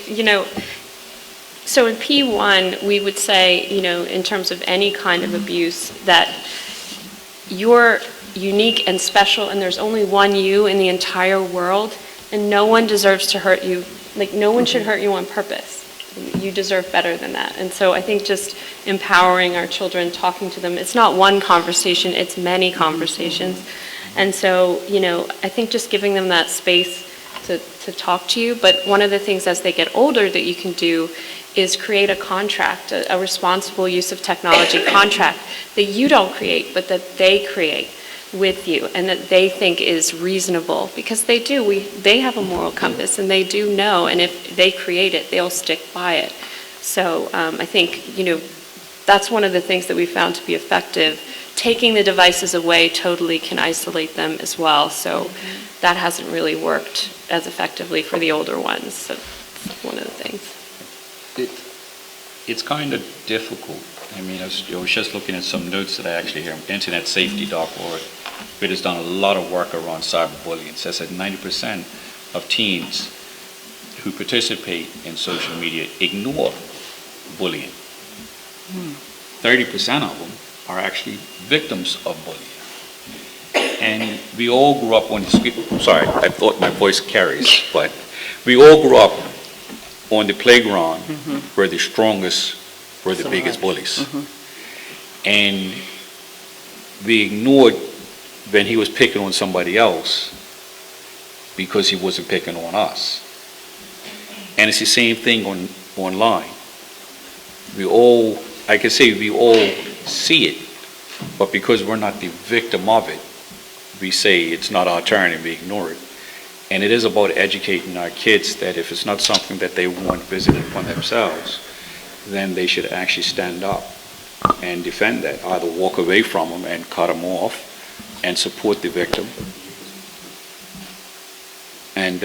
so in P1, we would say, in terms of any kind of abuse, that you're unique and special, and there's only one you in the entire world, and no one deserves to hurt you. Like, no one should hurt you on purpose. You deserve better than that. And so I think just empowering our children, talking to them, it's not one conversation, it's many conversations. And so, I think just giving them that space to talk to you. But one of the things as they get older that you can do is create a contract, a responsible use of technology contract that you don't create, but that they create with you and that they think is reasonable, because they do. They have a moral compass and they do know, and if they create it, they'll stick by it. So I think, that's one of the things that we found to be effective. Taking the devices away totally can isolate them as well. So that hasn't really worked as effectively for the older ones. So that's one of the things. It's kind of difficult. I mean, I was just looking at some notes that I actually hear on internetsafety.org, which has done a lot of work around cyberbullying. It says that 90% of teens who participate in social media ignore bullying. 30% of them are actually victims of bullying. And we all grew up on the street. Sorry, I thought my voice carries, but we all grew up on the playground where the strongest were the biggest bullies. And we ignored when he was picking on somebody else because he wasn't picking on us. And it's the same thing online. I can say we all see it, but because we're not the victim of it, we say it's not our turn and we ignore it. And it is about educating our kids that if it's not something that they want visited upon themselves, then they should actually stand up and defend that, either walk away from them and cut them off and support the victim. And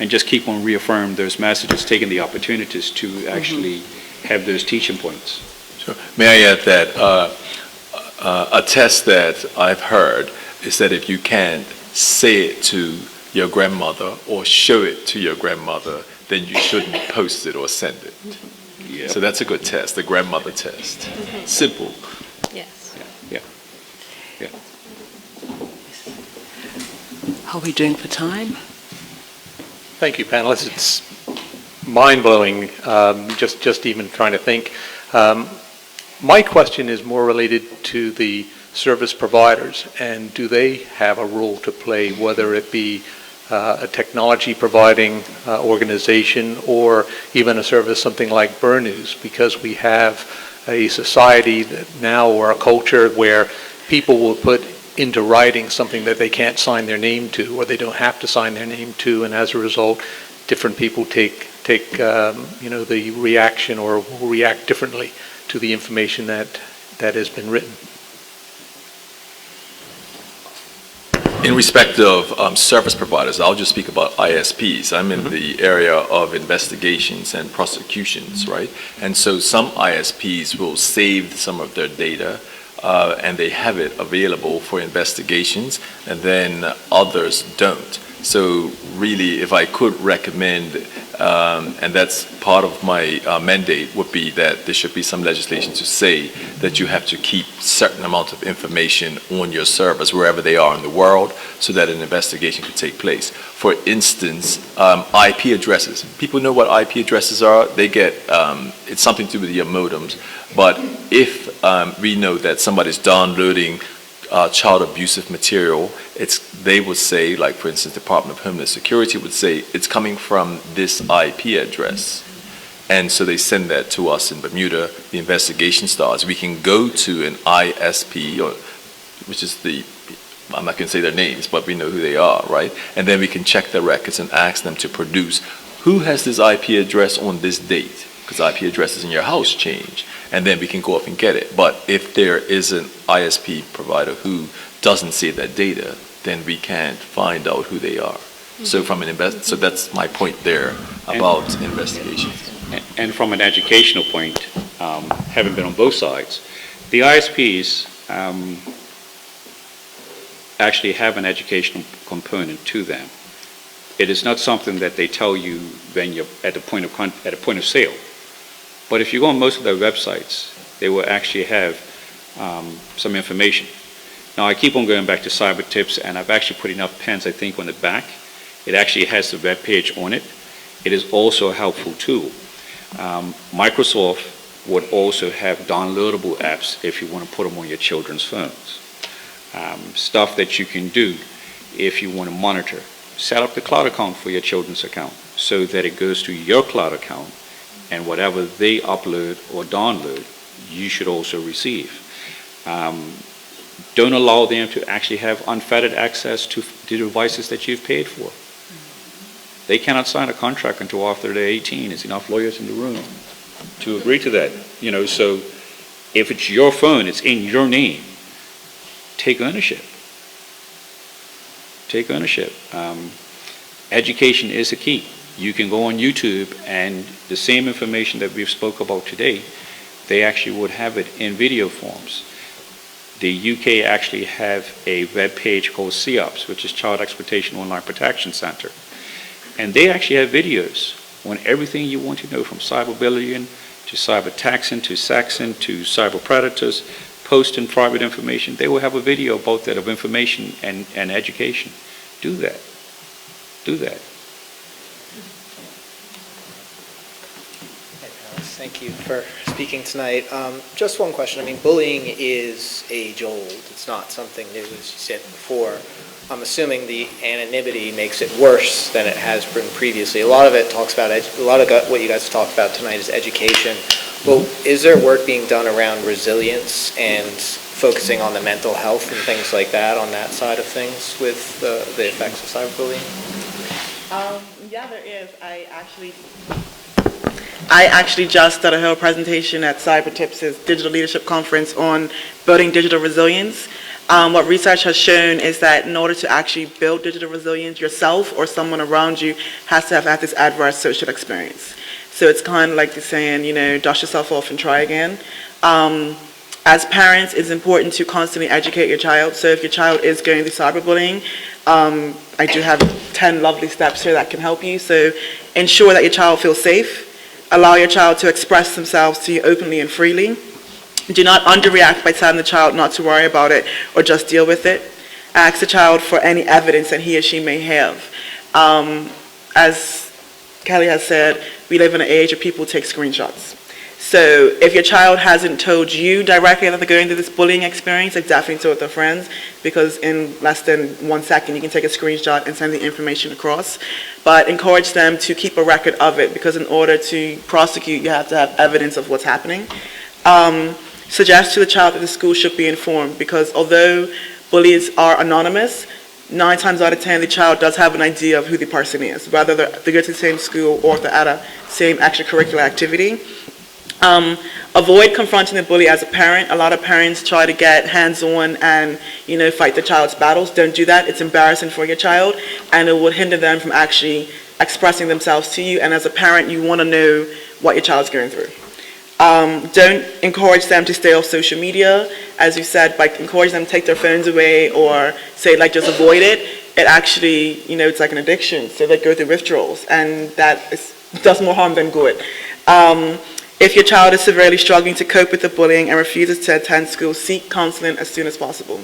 just keep on reaffirming those messages, taking the opportunities to actually have those teaching points. Sure. May I add that a test that I've heard is that if you can't say it to your grandmother or show it to your grandmother, then you shouldn't post it or send it. Yeah. So that's a good test, the grandmother test. Simple. Yes. Yeah. How are we doing for time? Thank you, panelists. It's mind-blowing, just even trying to think. My question is more related to the service providers, and do they have a role to play, whether it be a technology providing organization or even a service, something like Bermuda, because we have a society that now, or a culture where people will put into writing something that they can't sign their name to, or they don't have to sign their name to, and as a result, different people take the reaction or will react differently to the information that has been written. In respect of service providers, I'll just speak about ISPs. I'm in the area of investigations and prosecutions, right? And so some ISPs will save some of their data and they have it available for investigations, and then others don't. So really, if I could recommend, and that's part of my mandate, would be that there should be some legislation to say that you have to keep certain amount of information on your servers wherever they are in the world so that an investigation could take place. For instance, IP addresses. People know what IP addresses are. They get, it's something to do with your modems. But if we know that somebody's downloading child abusive material, they would say, like for instance, Department of Homeland Security would say, it's coming from this IP address. And so they send that to us in Bermuda, the investigation starts. We can go to an ISP, which is I'm not going to say their names, but we know who they are, right? And then we can check their records and ask them to produce, who has this IP address on this date? Because IP addresses in your house change. And then we can go up and get it. But if there is an ISP provider who doesn't see that data, then we can't find out who they are. So so that's my point there about investigation. And from an educational point, having been on both sides, the ISPs actually have an educational component to them. It is not something that they tell you when you're at the point of sale. But if you go on most of their websites, they will actually have some information. Now, I keep on going back to cyber tips, and I've actually put enough pens, I think, on the back. It actually has the web page on it. It is also a helpful tool. Microsoft would also have downloadable apps if you want to put them on your children's phones. Stuff that you can do if you want to monitor. Set up the cloud account for your children's account so that it goes to your cloud account, and whatever they upload or download, you should also receive. Don't allow them to actually have unfettered access to the devices that you've paid for. They cannot sign a contract until after they're 18. There's enough lawyers in the room to agree to that. So if it's your phone, it's in your name, take ownership. Take ownership. Education is a key. You can go on YouTube, and the same information that we've spoke about today, they actually would have it in video forms. The UK actually have a web page called CEOPS, which is Child Exploitation Online Protection Center. And they actually have videos on everything you want to know, from cyberbullying to cyber taxing to sexing to cyber predators, posting private information. They will have a video about that of information and education. Do that. Do that. Thank you for speaking tonight. Just one question. I mean, bullying is age-old. It's not something new, as you said before. I'm assuming the anonymity makes it worse than it has been previously. A lot of it talks about, a lot of what you guys talked about tonight is education. Well, is there work being done around resilience and focusing on the mental health and things like that on that side of things with the effects of cyberbullying? Yeah, there is. I actually just did a whole presentation at CyberTips' Digital Leadership Conference on building digital resilience. What research has shown is that in order to actually build digital resilience, yourself or someone around you has to have had this adverse social experience. So it's kind of like the saying, dust yourself off and try again. As parents, it's important to constantly educate your child. So if your child is going through cyberbullying, I do have 10 lovely steps here that can help you. So ensure that your child feels safe. Allow your child to express themselves to you openly and freely. Do not underreact by telling the child not to worry about it or just deal with it. Ask the child for any evidence that he or she may have. As Kelly has said, we live in an age where people take screenshots. So if your child hasn't told you directly that they're going through this bullying experience, they've definitely told their friends, because in less than 1 second you can take a screenshot and send the information across. But encourage them to keep a record of it, because in order to prosecute, you have to have evidence of what's happening. Suggest to the child that the school should be informed, because although bullies are anonymous, 9 times out of 10 the child does have an idea of who the person is, whether they go to the same school or if they're at a same extracurricular activity. Avoid confronting the bully as a parent. A lot of parents try to get hands-on and, fight the child's battles. Don't do that. It's embarrassing for your child, and it will hinder them from actually expressing themselves to you. And as a parent, you want to know what your child's going through. Don't encourage them to stay off social media. As you said, by encouraging them to take their phones away or say, just avoid it. it actually, it's like an addiction. So they go through withdrawals, and does more harm than good. If your child is severely struggling to cope with the bullying and refuses to attend school, seek counseling as soon as possible.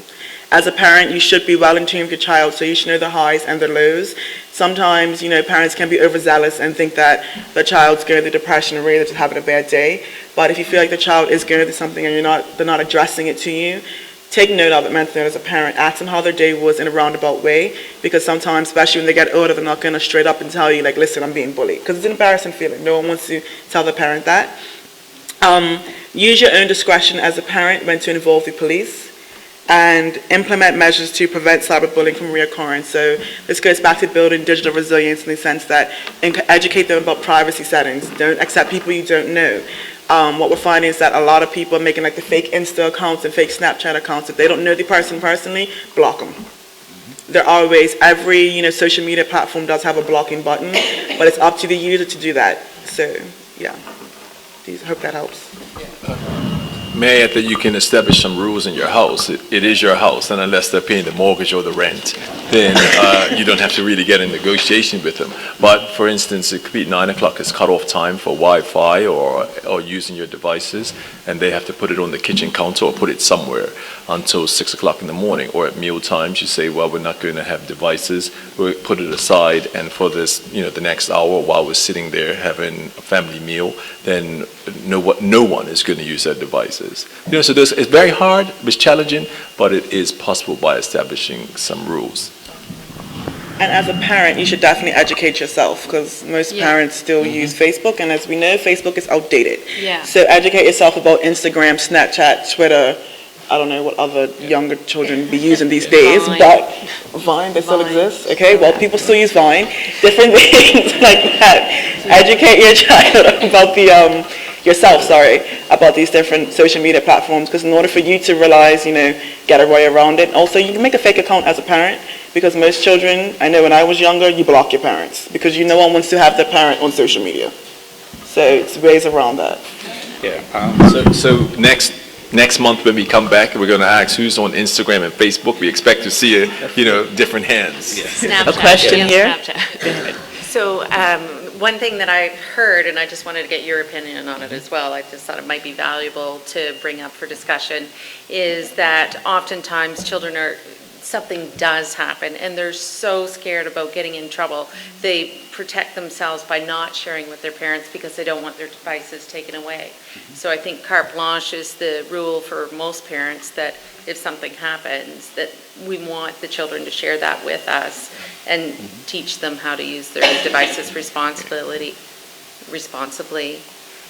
As a parent, you should be well in tune with your child, so you should know the highs and the lows. Sometimes, parents can be overzealous and think that the child's going through depression or really just having a bad day. But if you feel like the child is going through something and they're not addressing it to you, take note of it mentally as a parent. Ask them how their day was in a roundabout way, because sometimes, especially when they get older, they're not going to straight up and tell you, like, listen, I'm being bullied. Because it's an embarrassing feeling. No one wants to tell the parent that. Use your own discretion as a parent when to involve the police, and implement measures to prevent cyberbullying from reoccurring. So this goes back to building digital resilience in the sense that educate them about privacy settings. Don't accept people you don't know. What we're finding is that a lot of people are making like the fake Insta accounts and fake Snapchat accounts. If they don't know the person personally, block them. There are ways. Every social media platform does have a blocking button, but it's up to the user to do that. So yeah, I hope that helps. May I add that you can establish some rules in your house. It is your house, and unless they're paying the mortgage or the rent, then you don't have to really get in negotiation with them. But for instance, it could be 9 o'clock is cutoff time for Wi-Fi or using your devices, and they have to put it on the kitchen counter or put it somewhere until 6 o'clock in the morning. Or at meal times, you say, well, we're not going to have devices. We'll put it aside, and for this, the next hour while we're sitting there having a family meal, then no one is going to use their devices. So it's very hard, it's challenging, but it is possible by establishing some rules. And as a parent, you should definitely educate yourself, because most parents still use Facebook, and as we know, Facebook is outdated. Yeah. So educate yourself about Instagram, Snapchat, Twitter. I don't know what other younger children be using these days, Vine. but Vine, they still Vine. exist. Okay, well, people still use Vine. Different things like that. Educate your child about about these different social media platforms, because in order for you to realize, get a way around it. Also, you can make a fake account as a parent, because most children, I know when I was younger, you block your parents, because no one wants to have their parent on social media. So it's ways around that. Yeah. So next month when we come back, we're going to ask who's on Instagram and Facebook. We expect to see different hands. Snapchat. A question here? So one thing that I've heard, and I just wanted to get your opinion on it as well, I just thought it might be valuable to bring up for discussion, is that oftentimes something does happen and they're so scared about getting in trouble. They protect themselves by not sharing with their parents because they don't want their devices taken away. So I think carte blanche is the rule for most parents, that if something happens, that we want the children to share that with us and teach them how to use their devices responsibly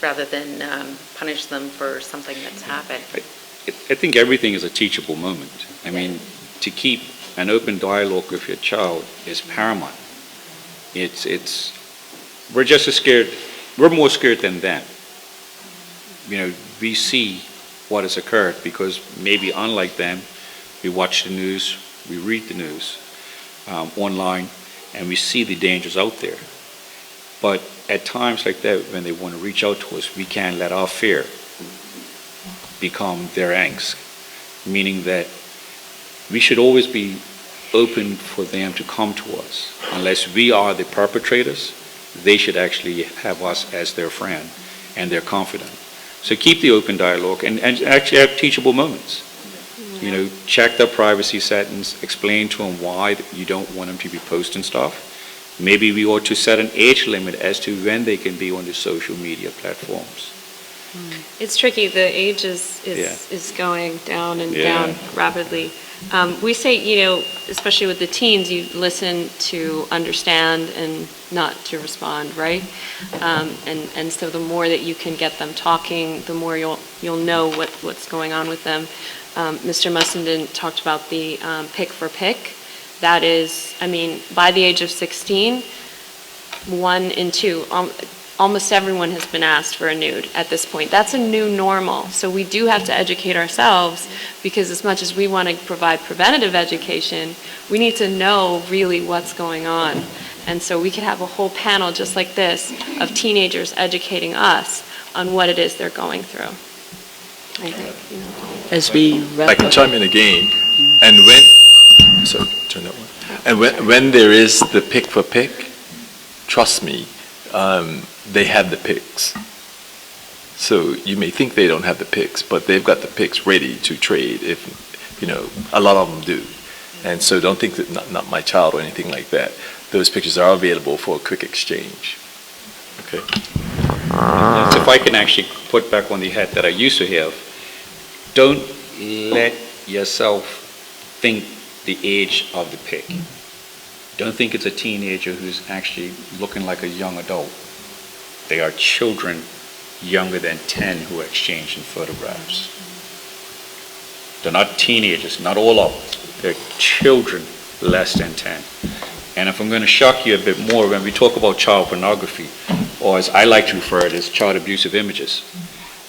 rather than punish them for something that's happened. I think everything is a teachable moment. I mean, to keep an open dialogue with your child is paramount. We're just as scared, we're more scared than them. We see what has occurred because maybe unlike them, we watch the news, we read the news online, and we see the dangers out there. But at times like that, when they want to reach out to us, we can't let our fear become their angst, meaning that we should always be open for them to come to us. Unless we are the perpetrators, they should actually have us as their friend and their confidant. So keep the open dialogue and actually have teachable moments. Check their privacy settings, explain to them why you don't want them to be posting stuff. Maybe we ought to set an age limit as to when they can be on the social media platforms. It's tricky. The age is going down and down rapidly. We say, especially with the teens, you listen to understand and not to respond, right? And so the more that you can get them talking, the more you'll know what's going on with them. Mr. Mussenden talked about the pick for pick. That is, by the age of 16, 1 and 2, almost everyone has been asked for a nude at this point. That's a new normal. So we do have to educate ourselves, because as much as we want to provide preventative education, we need to know really what's going on. And so we could have a whole panel just like this of teenagers educating us on what it is they're going through. I think, As we wrap I can up. chime in again. And turn that one. And when there is the pick for pick, trust me, they have the picks. So you may think they don't have the picks, but they've got the picks ready to trade if, a lot of them do. And so don't think that not my child or anything like that. Those pictures are available for a quick exchange. Okay. Yes, if I can actually put back on the hat that I used to have, don't let yourself think the age of the pick. Don't think it's a teenager who's actually looking like a young adult. They are children younger than 10 who are exchanging photographs. They're not teenagers, not all of them. They're children less than 10. And if I'm going to shock you a bit more, when we talk about child pornography, or as I like to refer it as child abusive images,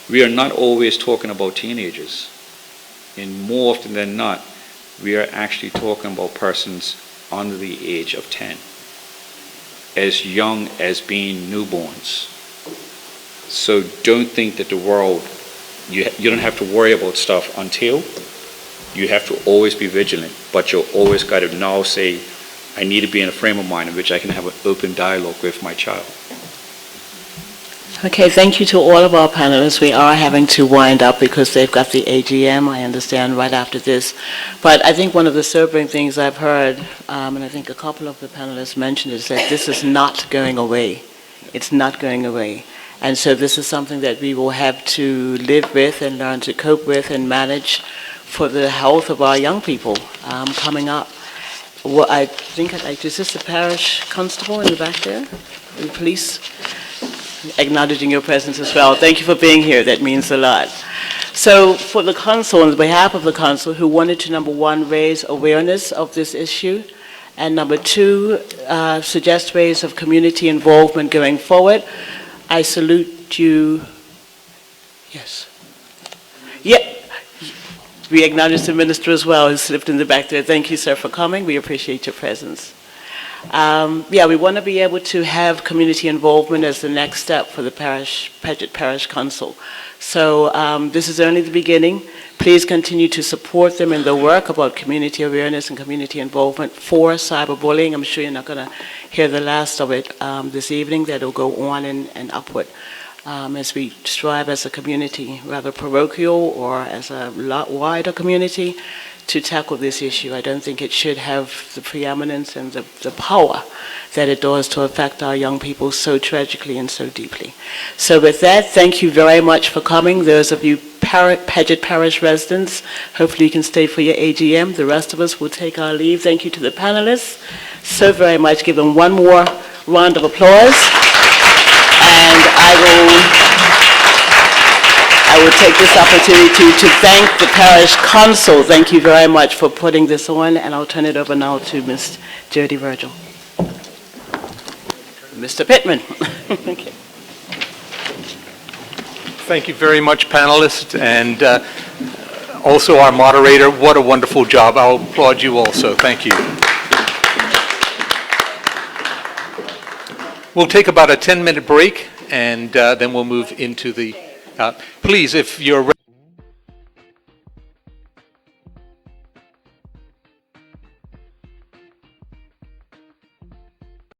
we are not always talking about teenagers. And more often than not, we are actually talking about persons under the age of 10, as young as being newborns. So don't think that the world, you don't have to worry about stuff until you have to always be vigilant, but you'll always got to now say, I need to be in a frame of mind in which I can have an open dialogue with my child. Okay, thank you to all of our panelists. We are having to wind up because they've got the AGM, I understand, right after this. But I think one of the sobering things I've heard, and I think a couple of the panelists mentioned, is that this is not going away. It's not going away. And so this is something that we will have to live with and learn to cope with and manage for the health of our young people coming up. Well, I think, is this the parish constable in the back there? The police? Acknowledging your presence as well. Thank you for being here. That means a lot. So for the council, on behalf of the council, who wanted to, number one, raise awareness of this issue, and number two, suggest ways of community involvement going forward, I salute you. Yes. Yeah. We acknowledge the minister as well, who slipped in the back there. Thank you, sir, for coming. We appreciate your presence. We want to be able to have community involvement as the next step for the Paget Parish Council. So this is only the beginning. Please continue to support them in their work about community awareness and community involvement for cyberbullying. I'm sure you're not going to hear the last of it this evening. That will go on and upward as we strive as a community, rather parochial or as a lot wider community, to tackle this issue. I don't think it should have the preeminence and the power that it does to affect our young people so tragically and so deeply. So with that, thank you very much for coming. Those of you Paget Parish residents, hopefully you can stay for your AGM. The rest of us will take our leave. Thank you to the panelists so very much. Give them one more round of applause. And I will take this opportunity to thank the parish council. Thank you very much for putting this on, and I'll turn it over now to Ms. Jody Virgil. Mr. Pittman. Okay. Thank you very much, panelists, and also our moderator. What a wonderful job. I'll applaud you also. Thank you. We'll take about a 10-minute break, and then we'll move into the... please, if you're...